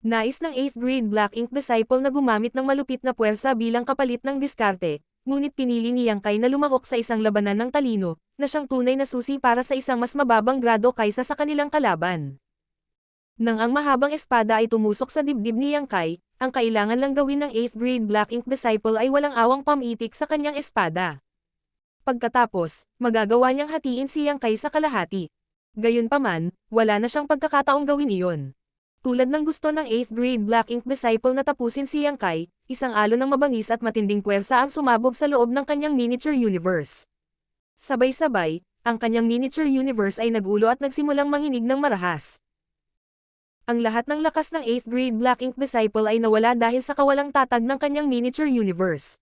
Nais ng 8th grade Black Ink Disciple na gumamit ng malupit na puwersa bilang kapalit ng diskarte, ngunit pinili ni Yang Kai na lumahok sa isang labanan ng talino, na siyang tunay na susi para sa isang mas mababang grado kaysa sa kanilang kalaban. Nang ang mahabang espada ay tumusok sa dibdib ni Yang Kai, ang kailangan lang gawin ng 8th grade Black Ink Disciple ay walang awang pamitik sa kanyang espada. Pagkatapos, magagawa niyang hatiin si Yang Kai sa kalahati. Gayunpaman, wala na siyang pagkakataong gawin iyon. Tulad ng gusto ng 8th grade Black Ink Disciple na tapusin si Yang Kai, isang alon ng mabangis at matinding puwersa ang sumabog sa loob ng kanyang miniature universe. Sabay-sabay, ang kanyang miniature universe ay nagulo at nagsimulang manginig ng marahas. Ang lahat ng lakas ng 8th grade Black Ink Disciple ay nawala dahil sa kawalang tatag ng kanyang miniature universe.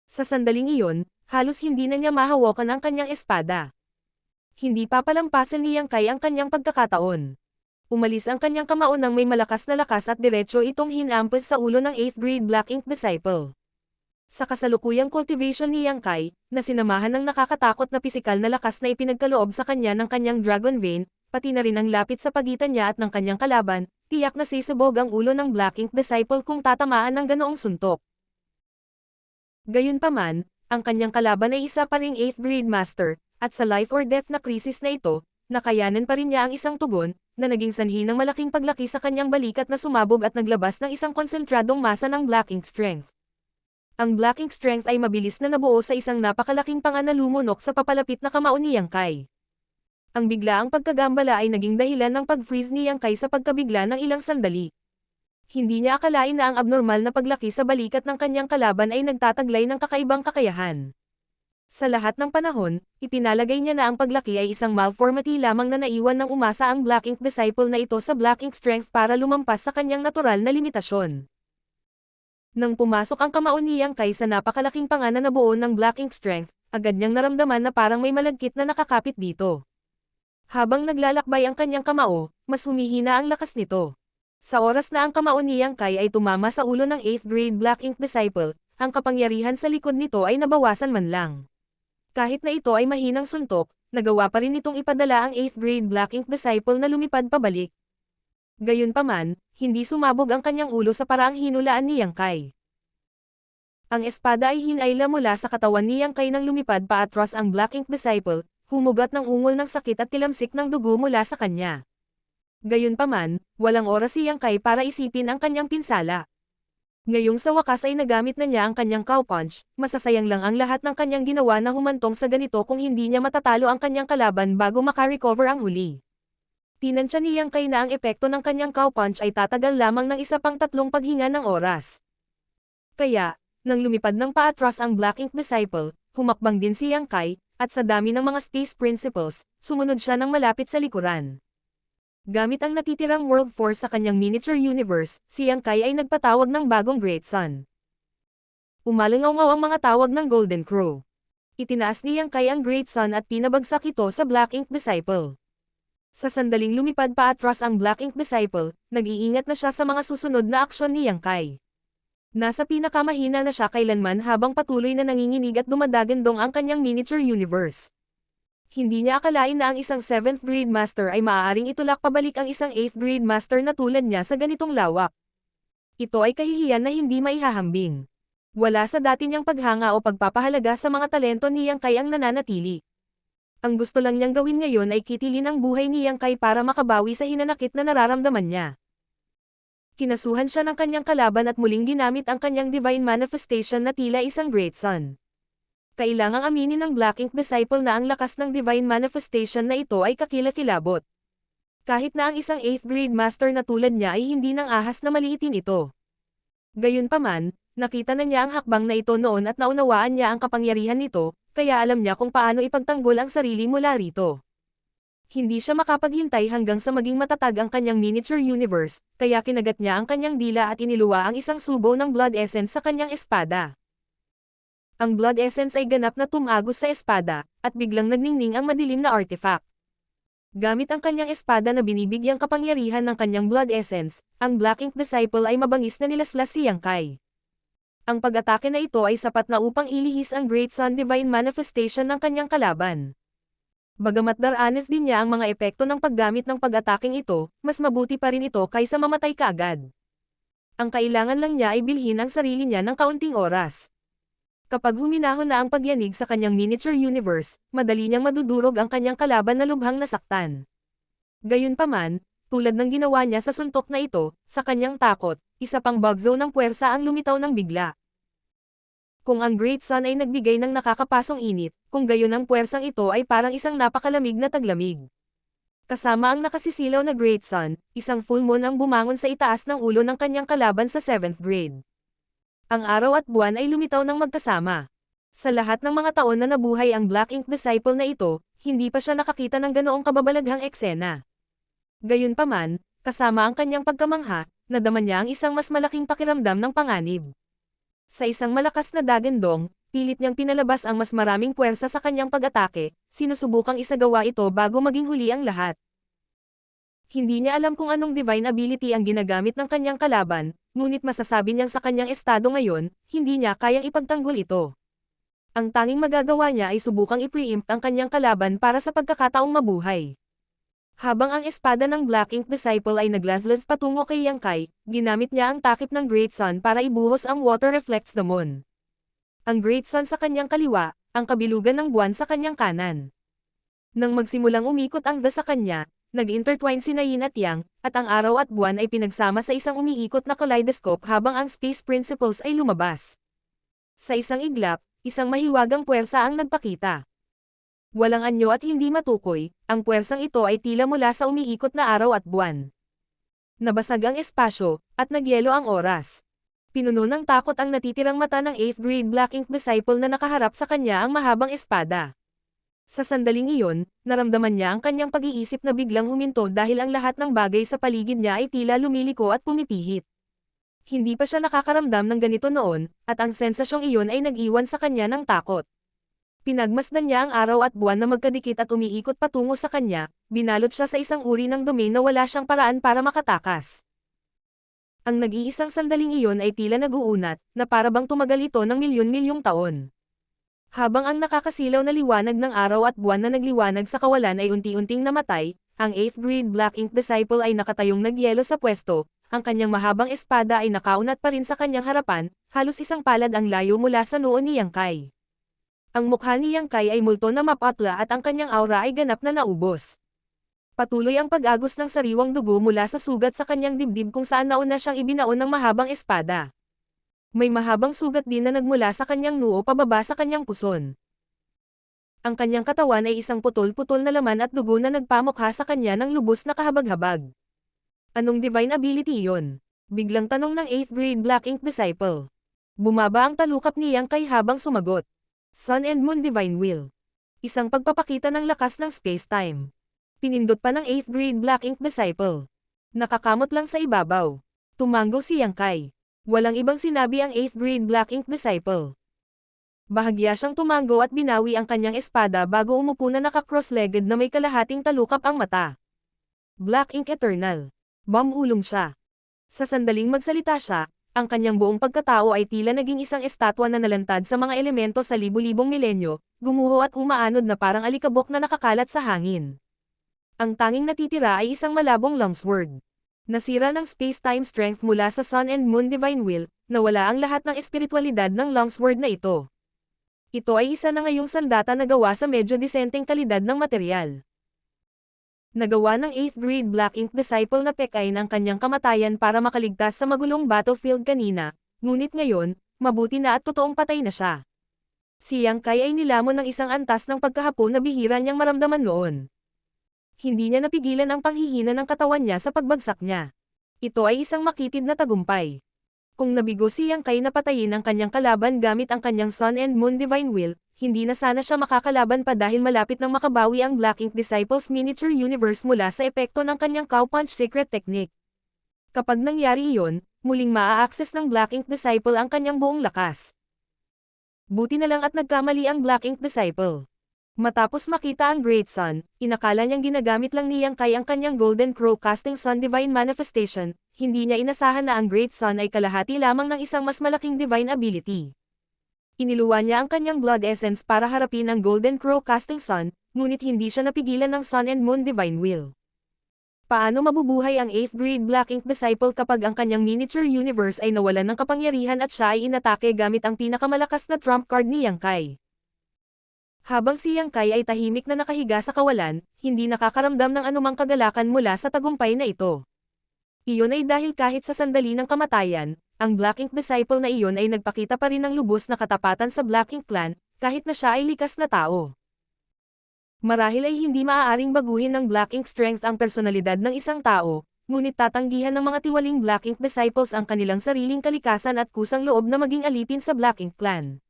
Sa sandaling iyon, halos hindi na niya mahawakan ang kanyang espada. Hindi papalampasan ni Yang Kai ang kanyang pagkakataon. Umalis ang kanyang kamao nang may malakas na lakas at diretso itong hinampas sa ulo ng 8th grade Black Ink Disciple. Sa kasalukuyang cultivation ni Yang Kai, na sinamahan ng nakakatakot na pisikal na lakas na ipinagkaloob sa kanya ng kanyang Dragon Vein, pati na rin ang lapit sa pagitan niya at ng kanyang kalaban, tiyak na sisabog ang ulo ng Black Ink Disciple kung tatamaan ng ganoong suntok. Gayunpaman, ang kanyang kalaban ay isa pa ring 8th grade master, at sa life or death na krisis na ito, nakayanan pa rin niya ang isang tugon, na naging sanhi ng malaking paglaki sa kanyang balikat na sumabog at naglabas ng isang konsentradong masa ng Black Ink Strength. Ang Black Ink Strength ay mabilis na nabuo sa isang napakalaking panganalunok sa papalapit na kamao ni Yang Kai. Ang biglaang pagkagambala ay naging dahilan ng pag-freeze ni Yang Kai sa pagkabigla ng ilang sandali. Hindi niya akalain na ang abnormal na paglaki sa balikat ng kanyang kalaban ay nagtataglay ng kakaibang kakayahan. Sa lahat ng panahon, ipinalagay niya na ang paglaki ay isang malformity lamang na naiwan ng umasa ang Black Ink Disciple na ito sa Black Ink Strength para lumampas sa kanyang natural na limitasyon. Nang pumasok ang kamao ni Yang Kai sa napakalaking pangananabuo ng Black Ink Strength, agad niyang naramdaman na parang may malagkit na nakakapit dito. Habang naglalakbay ang kanyang kamao, mas humihina ang lakas nito. Sa oras na ang kamao ni Yang Kai ay tumama sa ulo ng 8th grade Black Ink Disciple, ang kapangyarihan sa likod nito ay nabawasan man lang. Kahit na ito ay mahinang suntok, nagawa pa rin itong ipadala ang 8th grade Black Ink Disciple na lumipad pabalik. Gayunpaman, hindi sumabog ang kanyang ulo sa paraang hinulaan ni Yang Kai. Ang espada ay hinayla mula sa katawan ni Yang Kai nang lumipad paatras ang Black Ink Disciple, humugat ng ungol ng sakit at tilamsik ng dugo mula sa kanya. Gayunpaman, walang oras si Yang Kai para isipin ang kanyang pinsala. Ngayong sa wakas ay nagamit na niya ang kanyang cow punch, masasayang lang ang lahat ng kanyang ginawa na humantong sa ganito kung hindi niya matatalo ang kanyang kalaban bago makarecover ang huli. Tinansya ni Yang Kai na ang epekto ng kanyang cow punch ay tatagal lamang ng isa pang 3 paghinga ng oras. Kaya, nang lumipad ng paatras ang Black Ink Disciple, humakbang din si Yang Kai, at sa dami ng mga Space Principles, sumunod siya ng malapit sa likuran. Gamit ang natitirang World Force sa kanyang miniature universe, si Yang Kai ay nagpatawag ng bagong Great Sun. Umalangaw-ngaw ang mga tawag ng Golden Crow. Itinaas ni Yang Kai ang Great Sun at pinabagsak ito sa Black Ink Disciple. Sa sandaling lumipad paatras ang Black Ink Disciple, nag-iingat na siya sa mga susunod na aksyon ni Yang Kai. Nasa pinakamahina na siya kailanman habang patuloy na nanginginig at dumadagandong ang kanyang miniature universe. Hindi niya akalain na ang isang 7th grade master ay maaaring itulak pabalik ang isang 8th grade master na tulad niya sa ganitong lawak. Ito ay kahihiyan na hindi maihahambing. Wala sa dati niyang paghanga o pagpapahalaga sa mga talento ni Yang Kai ang nananatili. Ang gusto lang niyang gawin ngayon ay kitilin ang buhay ni Yang Kai para makabawi sa hinanakit na nararamdaman niya. Kinasuhan siya ng kanyang kalaban at muling ginamit ang kanyang divine manifestation na tila isang Great Sun. Kailangang aminin ng Black Ink Disciple na ang lakas ng divine manifestation na ito ay kakilakilabot. Kahit na ang isang 8th grade master na tulad niya ay hindi nang ahas na maliitin ito. Gayunpaman, nakita na niya ang hakbang na ito noon at naunawaan niya ang kapangyarihan nito, kaya alam niya kung paano ipagtanggol ang sarili mula rito. Hindi siya makapaghintay hanggang sa maging matatag ang kanyang miniature universe, kaya kinagat niya ang kanyang dila at iniluwa ang isang subo ng blood essence sa kanyang espada. Ang blood essence ay ganap na tumagos sa espada, at biglang nagningning ang madilim na artifact. Gamit ang kanyang espada na binibigyang kapangyarihan ng kanyang blood essence, ang Black Ink Disciple ay mabangis na nilaslas si Yang Kai. Ang pag-atake na ito ay sapat na upang ilihis ang Great Sun Divine Manifestation ng kanyang kalaban. Bagamat daranas din niya ang mga epekto ng paggamit ng pag-ataking ito, mas mabuti pa rin ito kaysa mamatay kaagad. Ang kailangan lang niya ay bilhin ang sarili niya ng kaunting oras. Kapag huminahon na ang pagyanig sa kanyang miniature universe, madali niyang madudurog ang kanyang kalaban na lubhang nasaktan. Gayunpaman, tulad ng ginawa niya sa suntok na ito, sa kanyang takot, isa pang bug zone ng puwersa ang lumitaw ng bigla. Kung ang Great Sun ay nagbigay ng nakakapasong init, kung gayon ang puwersang ito ay parang isang napakalamig na taglamig. Kasama ang nakasisilaw na Great Sun, isang full moon ang bumangon sa itaas ng ulo ng kanyang kalaban sa 7th grade. Ang araw at buwan ay lumitaw ng magkasama. Sa lahat ng mga taon na nabuhay ang Black Ink Disciple na ito, hindi pa siya nakakita ng ganoong kababalaghang eksena. Gayunpaman, kasama ang kanyang pagkamangha, nadama niya ang isang mas malaking pakiramdam ng panganib. Sa isang malakas na dagandong, pilit niyang pinalabas ang mas maraming puwersa sa kanyang pag-atake, sinusubukang isagawa ito bago maging huli ang lahat. Hindi niya alam kung anong divine ability ang ginagamit ng kanyang kalaban, ngunit masasabi niyang sa kanyang estado ngayon, hindi niya kayang ipagtanggol ito. Ang tanging magagawa niya ay subukang i-preempt ang kanyang kalaban para sa pagkakataong mabuhay. Habang ang espada ng Black Ink Disciple ay naglaslas patungo kay Yang Kai, ginamit niya ang takip ng Great Sun para ibuhos ang Water Reflects the Moon. Ang Great Sun sa kanyang kaliwa, ang kabilugan ng buwan sa kanyang kanan. Nang magsimulang umikot ang The sa kanya, nag-intertwine sina Yin at Yang, at ang araw at buwan ay pinagsama sa isang umiikot na kaleidoscope habang ang Space Principles ay lumabas. Sa isang iglap, isang mahiwagang puwersa ang nagpakita. Walang anyo at hindi matukoy, ang puwersang ito ay tila mula sa umiikot na araw at buwan. Nabasag ang espasyo, at nagyelo ang oras. Pinuno ng takot ang natitirang mata ng 8th grade Black Ink Disciple na nakaharap sa kanya ang mahabang espada. Sa sandaling iyon, naramdaman niya ang kanyang pag-iisip na biglang huminto dahil ang lahat ng bagay sa paligid niya ay tila lumiliko at pumipihit. Hindi pa siya nakakaramdam ng ganito noon, at ang sensasyong iyon ay nag-iwan sa kanya ng takot. Pinagmasdan niya ang araw at buwan na magkadikit at umiikot patungo sa kanya, binalot siya sa isang uri ng domain na wala siyang paraan para makatakas. Ang nag-iisang sandaling iyon ay tila nag-uunat, na parabang tumagal ito ng milyon-milyong taon. Habang ang nakakasilaw na liwanag ng araw at buwan na nagliwanag sa kawalan ay unti-unting namatay, ang 8th grade Black Ink Disciple ay nakatayong nagyelo sa pwesto, ang kanyang mahabang espada ay nakaunat pa rin sa kanyang harapan, halos isang palad ang layo mula sa noo ni Yang Kai. Ang mukha ni Yang Kai ay multo na mapatla at ang kanyang aura ay ganap na naubos. Patuloy ang pag-agos ng sariwang dugo mula sa sugat sa kanyang dibdib kung saan nauna siyang ibinaon ng mahabang espada. May mahabang sugat din na nagmula sa kanyang noo pababa sa kanyang puson. Ang kanyang katawan ay isang putol-putol na laman at dugo na nagpamukha sa kanya ng lubos na kahabag-habag. Anong divine ability iyon? Biglang tanong ng 8th grade Black Ink Disciple. Bumaba ang talukap ni Yang Kai habang sumagot. Sun and Moon Divine Will. Isang pagpapakita ng lakas ng space-time. Pinindot pa ng 8th grade Black Ink Disciple. Nakakamot lang sa ibabaw. Tumango si Yang Kai. Walang ibang sinabi ang 8th grade Black Ink Disciple. Bahagya siyang tumango at binawi ang kanyang espada bago umupo na naka-cross-legged na may kalahating talukap ang mata. Black Ink Eternal. Bumulong siya. Sa sandaling magsalita siya, ang kanyang buong pagkatao ay tila naging isang estatwa na nalantad sa mga elemento sa libu-libong milenyo, gumuho at umaanod na parang alikabok na nakakalat sa hangin. Ang tanging natitira ay isang malabong longsword. Nasira ng space-time strength mula sa Sun and Moon Divine Will, nawala ang lahat ng espiritualidad ng longsword na ito. Ito ay isa na ngayong sandata na gawa sa medyo disenteng kalidad ng material. Nagawa ng 8th grade Black Ink Disciple na pekain ang kanyang kamatayan para makaligtas sa magulong battlefield kanina, ngunit ngayon, mabuti na at totoong patay na siya. Si Yang Kai ay nilamon ng isang antas ng pagkahapon na bihira niyang maramdaman noon. Hindi niya napigilan ang panghihina ng katawan niya sa pagbagsak niya. Ito ay isang makitid na tagumpay. Kung nabigo si Yang Kai na patayin ang kanyang kalaban gamit ang kanyang Sun and Moon Divine Will, hindi na sana siya makakalaban pa dahil malapit nang makabawi ang Black Ink Disciple's miniature universe mula sa epekto ng kanyang Cow Punch secret technique. Kapag nangyari iyon, muling maa-access ng Black Ink Disciple ang kanyang buong lakas. Buti na lang at nagkamali ang Black Ink Disciple. Matapos makita ang Great Sun, inakala niyang ginagamit lang ni Yang Kai ang kanyang Golden Crow Casting Sun Divine Manifestation, hindi niya inasahan na ang Great Sun ay kalahati lamang ng isang mas malaking divine ability. Iniluwa niya ang kanyang Blood Essence para harapin ang Golden Crow Casting Sun, ngunit hindi siya napigilan ng Sun and Moon Divine Will. Paano mabubuhay ang 8th grade Black Ink Disciple kapag ang kanyang miniature universe ay nawalan ng kapangyarihan at siya ay inatake gamit ang pinakamalakas na trump card ni Yang Kai? Habang si Yang Kai ay tahimik na nakahiga sa kawalan, hindi nakakaramdam ng anumang kagalakan mula sa tagumpay na ito. Iyon ay dahil kahit sa sandali ng kamatayan, ang Black Ink Disciple na iyon ay nagpakita pa rin ng lubos na katapatan sa Black Ink Clan, kahit na siya ay likas na tao. Marahil ay hindi maaaring baguhin ng Black Ink Strength ang personalidad ng isang tao, ngunit tatanggihan ng mga tiwaling Black Ink Disciples ang kanilang sariling kalikasan at kusang loob na maging alipin sa Black Ink Clan.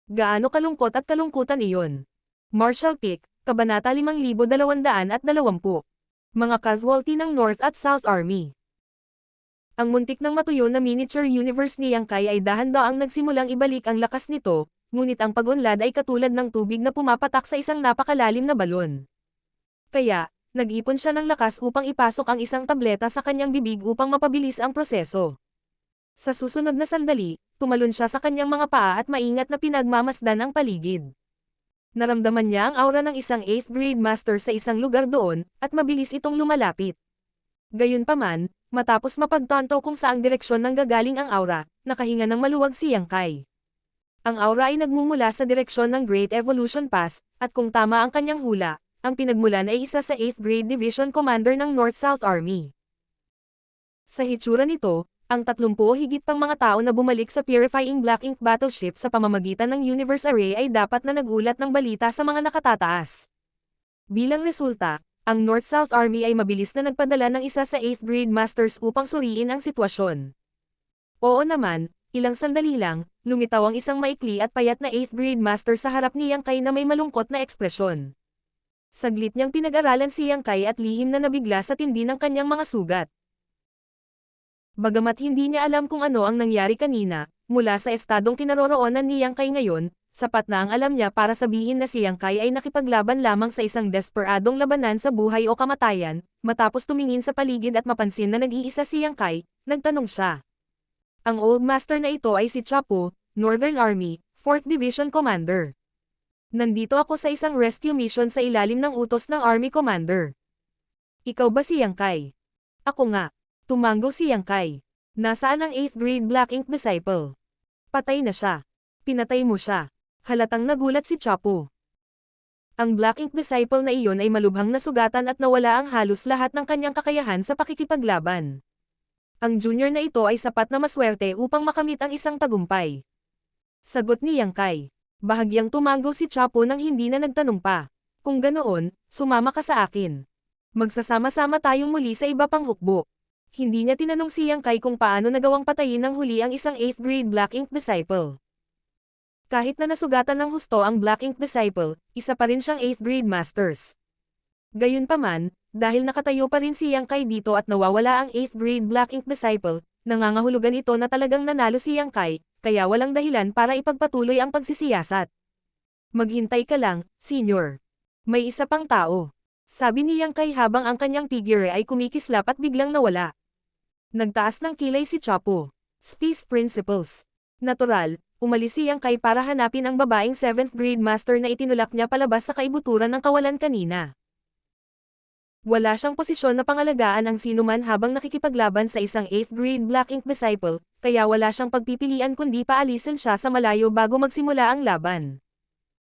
Gaano kalungkot at kalungkutan iyon. Marshall Peak, Kabanata 5220. Mga casualty ng North at South Army. Ang muntik ng matuyo na miniature universe ni Yang Kai ay dahan-daang nagsimulang ibalik ang lakas nito, ngunit ang pag-unlad ay katulad ng tubig na pumapatak sa isang napakalalim na balon. Kaya, nag-ipon siya ng lakas upang ipasok ang isang tableta sa kanyang bibig upang mapabilis ang proseso. Sa susunod na sandali, tumalon siya sa kanyang mga paa at maingat na pinagmamasdan ang paligid. Naramdaman niya ang aura ng isang 8th grade master sa isang lugar doon, at mabilis itong lumalapit. Gayunpaman, matapos mapagtanto kung saang direksyon nang gagaling ang aura, nakahinga ng maluwag si Yang Kai. Ang aura ay nagmumula sa direksyon ng Great Evolution Pass, at kung tama ang kanyang hula, ang pinagmulan ay isa sa 8th grade Division Commander ng North-South Army. Sa hitsura nito, ang 30 higit pang mga tao na bumalik sa Purifying Black Ink Battleship sa pamamagitan ng Universe Array ay dapat na nagulat ng balita sa mga nakatataas. Bilang resulta, ang North-South Army ay mabilis na nagpadala ng isa sa 8th grade masters upang suriin ang sitwasyon. Oo naman, ilang sandali lang, lumitaw ang isang maikli at payat na 8th grade master sa harap ni Yang Kai na may malungkot na ekspresyon. Saglit niyang pinag-aralan si Yang Kai at lihim na nabigla sa tindi ng kanyang mga sugat. Bagamat hindi niya alam kung ano ang nangyari kanina, mula sa estadong kinaroroonan ni Yang Kai ngayon, Sapat na ang alam niya para sabihin na si Yang Kai ay nakipaglaban lamang sa isang desperadong labanan sa buhay o kamatayan. Matapos tumingin sa paligid at mapansin na nag-iisa si Yang Kai, nagtanong siya. Ang Old Master na ito ay si Chapo, Northern Army, 4th Division Commander. Nandito ako sa isang rescue mission sa ilalim ng utos ng Army Commander. Ikaw ba si Yang Kai? Ako nga. Tumango si Yang Kai. Nasaan ang 8th grade Black Ink Disciple? Patay na siya. Pinatay mo siya. Halatang nagulat si Chapo. Ang Black Ink Disciple na iyon ay malubhang nasugatan at nawala ang halos lahat ng kanyang kakayahan sa pakikipaglaban. Ang junior na ito ay sapat na maswerte upang makamit ang isang tagumpay. Sagot ni Yang Kai. Bahagyang tumango si Chapo nang hindi na nagtanong pa. Kung ganoon, sumama ka sa akin. Magsasama-sama tayong muli sa iba pang hukbo. Hindi niya tinanong si Yang Kai kung paano nagawang patayin ng huli ang isang 8th grade Black Ink Disciple. Kahit na nasugatan ng husto ang Black Ink Disciple, isa pa rin siyang 8th grade Masters. Gayunpaman, dahil nakatayo pa rin si Yang Kai dito at nawawala ang 8th grade Black Ink Disciple, nangangahulugan ito na talagang nanalo si Yang Kai, kaya walang dahilan para ipagpatuloy ang pagsisiyasat. Maghintay ka lang, Senior. May isa pang tao. Sabi ni Yang Kai habang ang kanyang figure ay kumikislap at biglang nawala. Nagtaas ng kilay si Chapo. Space Principles. Natural. Umalis si Yang Kai para hanapin ang babaeng 7th grade master na itinulak niya palabas sa kaibuturan ng kawalan kanina. Wala siyang posisyon na pangalagaan ang sinuman habang nakikipaglaban sa isang 8th grade Black Ink Disciple, kaya wala siyang pagpipilian kundi paalisin siya sa malayo bago magsimula ang laban.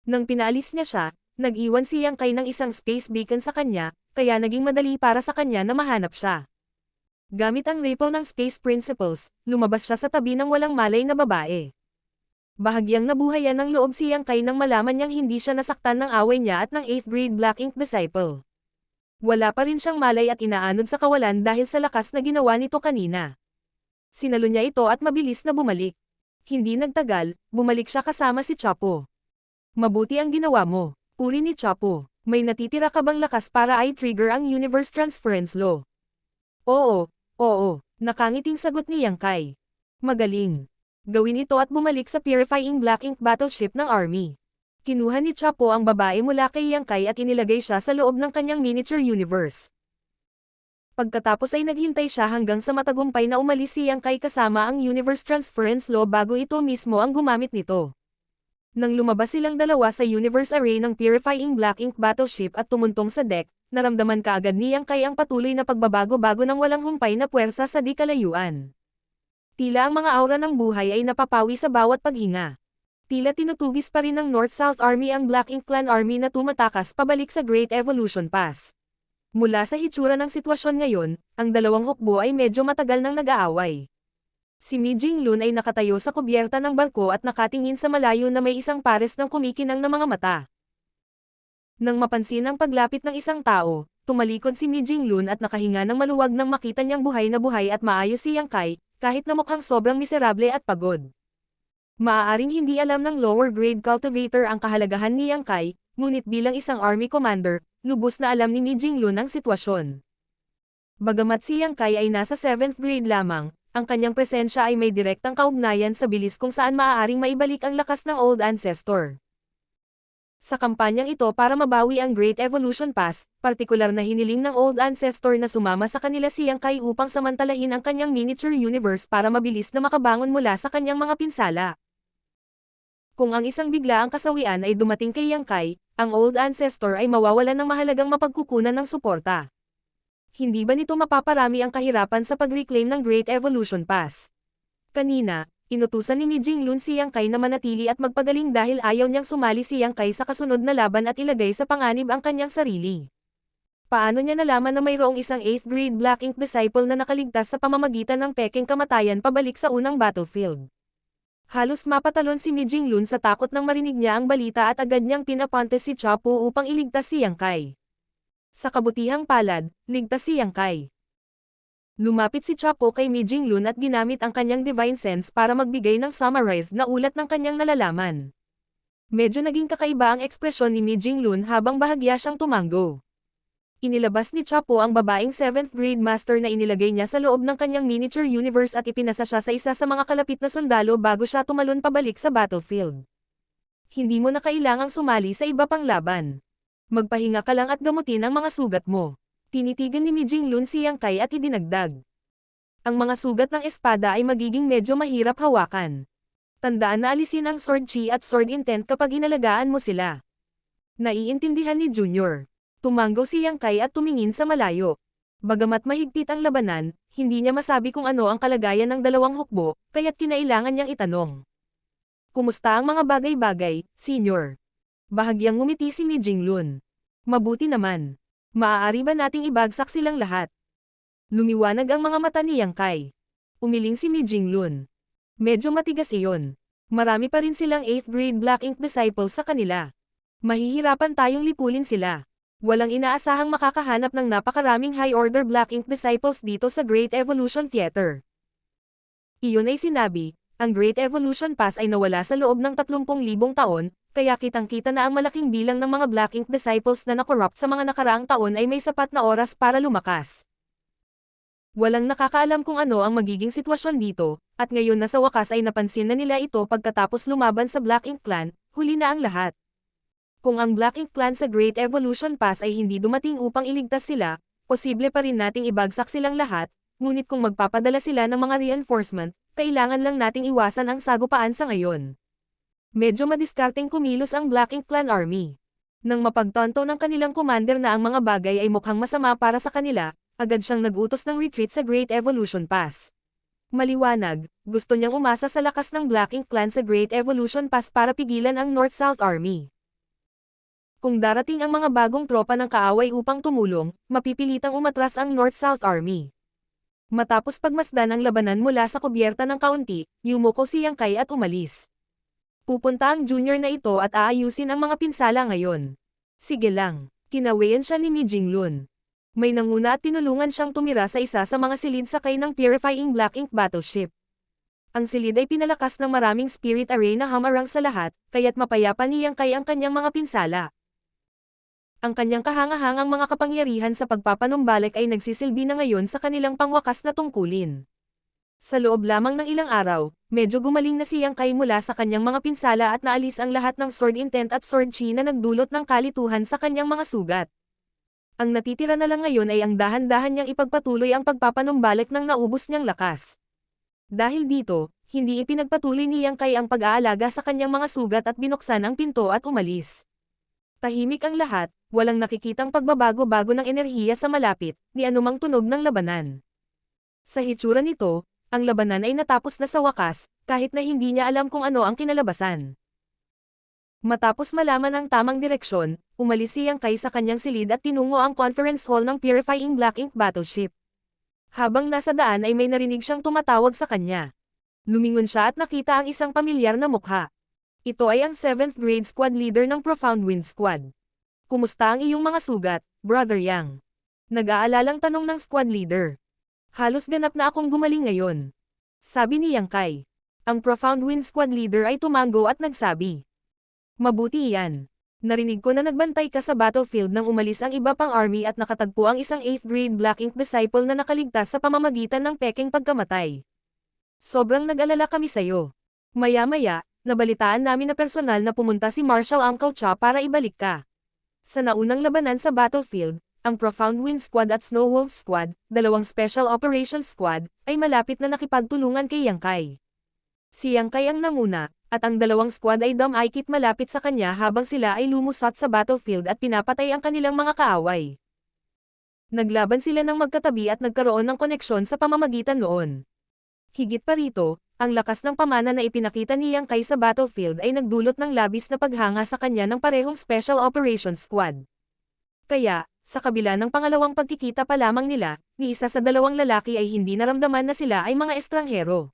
Nang pinaalis niya siya, nag-iwan si Yang Kai ng isang space beacon sa kanya, kaya naging madali para sa kanya na mahanap siya. Gamit ang ripple ng Space Principles, lumabas siya sa tabi ng walang malay na babae. Bahagyang nabuhayan ng loob si Yang Kai nang malaman niyang hindi siya nasaktan ng away niya at ng 8th grade Black Ink Disciple. Wala pa rin siyang malay at inaanod sa kawalan dahil sa lakas na ginawa nito kanina. Sinalo niya ito at mabilis na bumalik. Hindi nagtagal, bumalik siya kasama si Chapo. Mabuti ang ginawa mo, puri ni Chapo. May natitira ka bang lakas para i-trigger ang Universe Transference Law? Oo, nakangiting sagot ni Yang Kai. Magaling. Gawin ito at bumalik sa Purifying Black Ink Battleship ng Army. Kinuha ni Chapo ang babae mula kay Yang Kai at inilagay siya sa loob ng kanyang miniature universe. Pagkatapos ay naghintay siya hanggang sa matagumpay na umalis si Yang Kai kasama ang Universe Transference Law bago ito mismo ang gumamit nito. Nang lumabas silang dalawa sa universe array ng Purifying Black Ink Battleship at tumuntong sa deck, naramdaman kaagad ni Yang Kai ang patuloy na pagbabago-bago ng walang humpay na puwersa sa di kalayuan. Tila ang mga aura ng buhay ay napapawi sa bawat paghinga. Tila tinutugis pa rin ng North-South Army ang Black Ink Clan Army na tumatakas pabalik sa Great Evolution Pass. Mula sa hitsura ng sitwasyon ngayon, ang dalawang hukbo ay medyo matagal nang nag-aaway. Si Mi Jinglun ay nakatayo sa kubyerta ng barko at nakatingin sa malayo na may isang pares ng kumikinang na mga mata. Nang mapansin ang paglapit ng isang tao, tumalikod si Mi Jinglun at nakahinga ng maluwag nang makita niyang buhay na buhay at maayos si Yang Kai, kahit na mukhang sobrang miserable at pagod. Maaaring hindi alam ng lower grade cultivator ang kahalagahan ni Yang Kai, ngunit bilang isang army commander, lubos na alam ni Mi Jinglun ang sitwasyon. Bagamat si Yang Kai ay nasa 7th grade lamang, ang kanyang presensya ay may direktang kaugnayan sa bilis kung saan maaaring maibalik ang lakas ng Old Ancestor. Sa kampanyang ito para mabawi ang Great Evolution Pass, partikular na hiniling ng Old Ancestor na sumama sa kanila si Yang Kai upang samantalahin ang kanyang miniature universe para mabilis na makabangon mula sa kanyang mga pinsala. Kung ang isang biglaang kasawian ay dumating kay Yang Kai, ang Old Ancestor ay mawawalan ng mahalagang mapagkukunan ng suporta. Hindi ba nito mapaparami ang kahirapan sa pag-reclaim ng Great Evolution Pass? Kanina, inutusan ni Mi Jinglun si Yang Kai na manatili at magpagaling dahil ayaw niyang sumali si Yang Kai sa kasunod na laban at ilagay sa panganib ang kanyang sarili. Paano niya nalaman na mayroong isang 8th grade Black Ink Disciple na nakaligtas sa pamamagitan ng peking kamatayan pabalik sa unang battlefield? Halos mapatalon si Mi Jinglun sa takot nang marinig niya ang balita at agad niyang pinapante si Chapo upang iligtas si Yang Kai. Sa kabutihang palad, ligtas si Yang Kai. Lumapit si Chapo kay Mi Jinglun at ginamit ang kanyang Divine Sense para magbigay ng summarized na ulat ng kanyang nalalaman. Medyo naging kakaiba ang ekspresyon ni Mi Jinglun habang bahagya siyang tumango. Inilabas ni Chapo ang babaeng 7th grade master na inilagay niya sa loob ng kanyang miniature universe at ipinasa siya sa isa sa mga kalapit na sundalo bago siya tumalon pabalik sa battlefield. hindi mo na kailangang sumali sa iba pang laban. Magpahinga ka lang at gamutin ang mga sugat mo. Tinitigan ni Mi Jinglun si Yang Kai at idinagdag. Ang mga sugat ng espada ay magiging medyo mahirap hawakan. Tandaan na alisin ang sword chi at sword intent kapag inalagaan mo sila. Naiintindihan ni Junior. Tumanggo si Yang Kai at tumingin sa malayo. Bagamat mahigpit ang labanan, hindi niya masabi kung ano ang kalagayan ng dalawang hukbo, kaya't kinailangan niyang itanong. Kumusta ang mga bagay-bagay, Senior? Bahagyang ngumiti si Mi Jinglun. Mabuti naman. Maaari ba nating ibagsak silang lahat? Lumiwanag ang mga mata ni Yang Kai. Umiling si Mi Jinglun. Medyo matigas iyon. Marami pa rin silang 8th grade Black Ink disciples sa kanila. Mahihirapan tayong lipulin sila. Walang inaasahang makakahanap ng napakaraming high-order Black Ink disciples dito sa Great Evolution Theater. Iyon ay sinabi, ang Great Evolution Pass ay nawala sa loob ng 30,000 taon, kaya kitang-kita na ang malaking bilang ng mga Black Ink disciples na nakorrupt sa mga nakaraang taon ay may sapat na oras para lumakas. Walang nakakaalam kung ano ang magiging sitwasyon dito, at ngayon na sa wakas ay napansin na nila ito pagkatapos lumaban sa Black Ink Clan, huli na ang lahat. Kung ang Black Ink Clan sa Great Evolution Pass ay hindi dumating upang iligtas sila, posible pa rin nating ibagsak silang lahat, ngunit kung magpapadala sila ng mga reinforcement, kailangan lang nating iwasan ang sagupaan sa ngayon. Medyo madiskarteng kumilos ang Black Ink Clan Army. Nang mapagtanto ng kanilang commander na ang mga bagay ay mukhang masama para sa kanila, agad siyang nag-utos ng retreat sa Great Evolution Pass. Maliwanag, gusto niyang umasa sa lakas ng Black Ink Clan sa Great Evolution Pass para pigilan ang North-South Army. Kung darating ang mga bagong tropa ng kaaway upang tumulong, mapipilitang umatras ang North-South Army. Matapos pagmasdan ang labanan mula sa kubyerta ng kaunti, yumuko si Yang Kai at umalis. Pupunta ang junior na ito at aayusin ang mga pinsala ngayon. Sige lang, kinawayan siya ni Mi Jinglun. May nanguna at tinulungan siyang tumira sa isa sa mga silid sakay ng Purifying Black Ink battleship. Ang silid ay pinalakas ng maraming spirit array na hamarang sa lahat, kaya't mapayapa ni Yang Kai ang kanyang mga pinsala. Ang kanyang kahangahangang mga kapangyarihan sa pagpapanumbalik ay nagsisilbi na ngayon sa kanilang pangwakas na tungkulin. Sa loob lamang ng ilang araw, medyo gumaling na si Yang Kai mula sa kanyang mga pinsala at naalis ang lahat ng sword intent at sword chi na nagdulot ng kalituhan sa kanyang mga sugat. Ang natitira na lang ngayon ay ang dahan-dahan niyang ipagpatuloy ang pagpapanumbalik ng naubos niyang lakas. Dahil dito, hindi ipinagpatuloy ni Yang Kai ang pag-aalaga sa kanyang mga sugat at binuksan ang pinto at umalis. Tahimik ang lahat, walang nakikitang pagbabago-bago ng enerhiya sa malapit, ni anumang tunog ng labanan. Sa hitsura nito, ang labanan ay natapos na sa wakas, kahit na hindi niya alam kung ano ang kinalabasan. Matapos malaman ang tamang direksyon, umalis si Yang Kai sa kanyang silid at tinungo ang conference hall ng Purifying Black Ink battleship. Habang nasa daan ay may narinig siyang tumatawag sa kanya. Lumingon siya at nakita ang isang pamilyar na mukha. Ito ay ang 7th grade squad leader ng Profound Wind Squad. Kumusta ang iyong mga sugat, Brother Yang? Nag-aalalang tanong ng squad leader. Halos ganap na akong gumaling ngayon. Sabi ni Yang Kai. Ang Profound Wind Squad leader ay tumango at nagsabi. Mabuti iyan. Narinig ko na nagbantay ka sa battlefield nang umalis ang iba pang army at nakatagpo ang isang 8th grade Black Ink disciple na nakaligtas sa pamamagitan ng peking pagkamatay. Sobrang nag-alala kami sa'yo. Maya-maya, nabalitaan namin na personal na pumunta si Marshal Uncle Cha para ibalik ka. Sa naunang labanan sa battlefield, ang Profound Wind Squad at Snow Wolf Squad, dalawang Special Operations Squad, ay malapit na nakipagtulungan kay Yang Kai. Si Yang Kai ang nanguna, at ang dalawang squad ay dumaikit malapit sa kanya habang sila ay lumusot sa battlefield at pinapatay ang kanilang mga kaaway. Naglaban sila ng magkatabi at nagkaroon ng koneksyon sa pamamagitan noon. Higit pa rito, ang lakas ng pamana na ipinakita ni Yang Kai sa battlefield ay nagdulot ng labis na paghanga sa kanya ng parehong Special Operations Squad. Kaya, sa kabila ng pangalawang pagkikita pa lamang nila, ni isa sa dalawang lalaki ay hindi naramdaman na sila ay mga estranghero.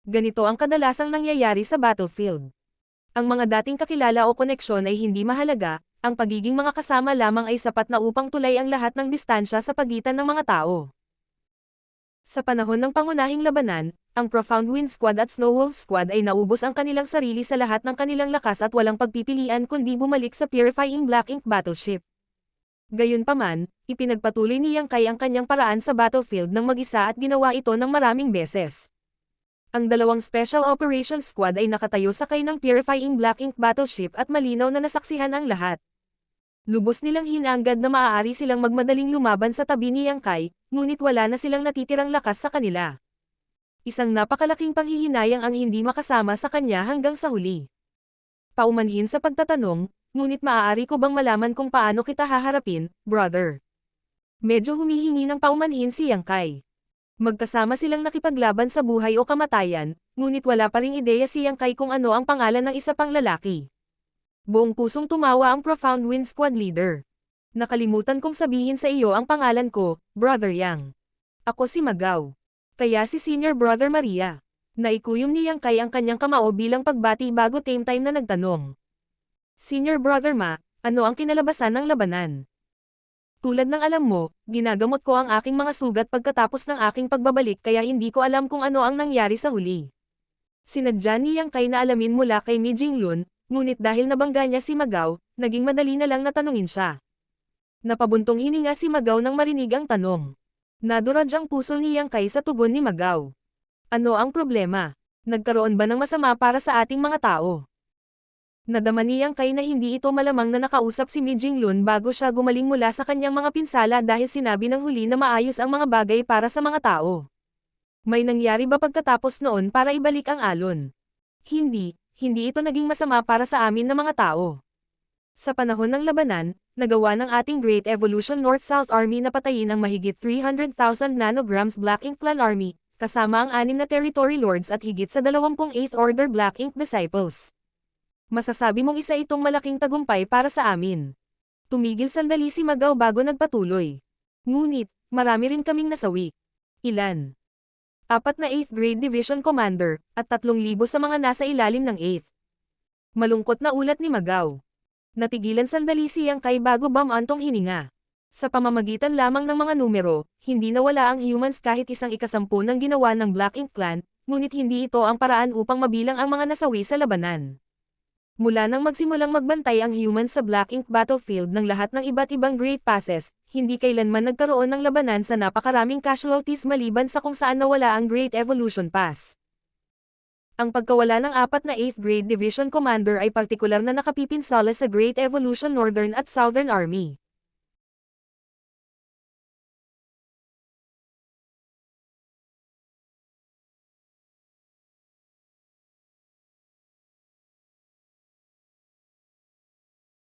Ganito ang kadalasang nangyayari sa battlefield. Ang mga dating kakilala o koneksyon ay hindi mahalaga, ang pagiging mga kasama lamang ay sapat na upang tulay ang lahat ng distansya sa pagitan ng mga tao. Sa panahon ng pangunahing labanan, ang Profound Wind Squad at Snow Wolf Squad ay naubos ang kanilang sarili sa lahat ng kanilang lakas at walang pagpipilian kundi bumalik sa Purifying Black Ink battleship. Gayunpaman, ipinagpatuloy ni Yang Kai ang kanyang paraan sa battlefield ng mag-isa at ginawa ito ng maraming beses. Ang dalawang Special Operations Squad ay nakatayo sakay ng Purifying Black Ink battleship at malinaw na nasaksihan ang lahat. Lubos nilang hinanggad na maaari silang magmadaling lumaban sa tabi ni Yang Kai, ngunit wala na silang natitirang lakas sa kanila. Isang napakalaking panghihinayang ang hindi makasama sa kanya hanggang sa huli. Paumanhin sa pagtatanong, ngunit maaari ko bang malaman kung paano kita haharapin, brother? Medyo humihingi ng paumanhin si Yang Kai. Magkasama silang nakipaglaban sa buhay o kamatayan, ngunit wala pa ring ideya si Yang Kai kung ano ang pangalan ng isa pang lalaki. Buong pusong tumawa ang Profound Wind Squad leader. Nakalimutan kong sabihin sa iyo ang pangalan ko, Brother Yang. Ako si Magaw. Kaya si Senior Brother Maria. Naikuyom ni Yang Kai ang kanyang kamao bilang pagbati bago Tame Time na nagtanong. Senior Brother Ma, ano ang kinalabasan ng labanan? Tulad ng alam mo, ginagamot ko ang aking mga sugat pagkatapos ng aking pagbabalik kaya hindi ko alam kung ano ang nangyari sa huli. Sinadya ni Yang Kai na alamin mula kay Mi Jinglun, ngunit dahil nabangga niya si Magaw, naging madali na lang na tanungin siya. Napabuntong hininga si Magaw nang marinig ang tanong. Naduraj ang puso ni Yang Kai sa tugon ni Magaw. Ano ang problema? Nagkaroon ba ng masama para sa ating mga tao? Nadama ni Yang Kai na hindi ito malamang na nakausap si Mi Jinglun bago siya gumaling mula sa kanyang mga pinsala dahil sinabi ng huli na maayos ang mga bagay para sa mga tao. May nangyari ba pagkatapos noon para ibalik ang alon? Hindi ito naging masama para sa amin na mga tao. Sa panahon ng labanan, nagawa ng ating Great Evolution North-South Army na patayin ang mahigit 300,000 nanograms Black Ink Clan Army, kasama ang 6 na Territory Lords at higit sa 28th Order Black Ink Disciples. Masasabi mong isa itong malaking tagumpay para sa amin. Tumigil sandali si Magaw bago nagpatuloy. Ngunit, marami rin kaming nasawi. Ilan? 4 na 8th Grade Division Commander, at 3,000 sa mga nasa ilalim ng 8th. Malungkot na ulat ni Magaw. Natigilan sandali si Yang Kai bago bumantong hininga. Sa pamamagitan lamang ng mga numero, hindi nawala ang humans kahit 1/10 ng ginawa ng Black Ink Clan, ngunit hindi ito ang paraan upang mabilang ang mga nasawi sa labanan. Mula nang magsimulang magbantay ang humans sa Black Ink battlefield ng lahat ng iba't ibang Great Passes, hindi kailanman nagkaroon ng labanan sa napakaraming casualties maliban sa kung saan nawala ang Great Evolution Pass. Ang pagkawala ng 4 na 8th Grade Division Commander ay partikular na nakapipinsala sa Great Evolution Northern at Southern Army.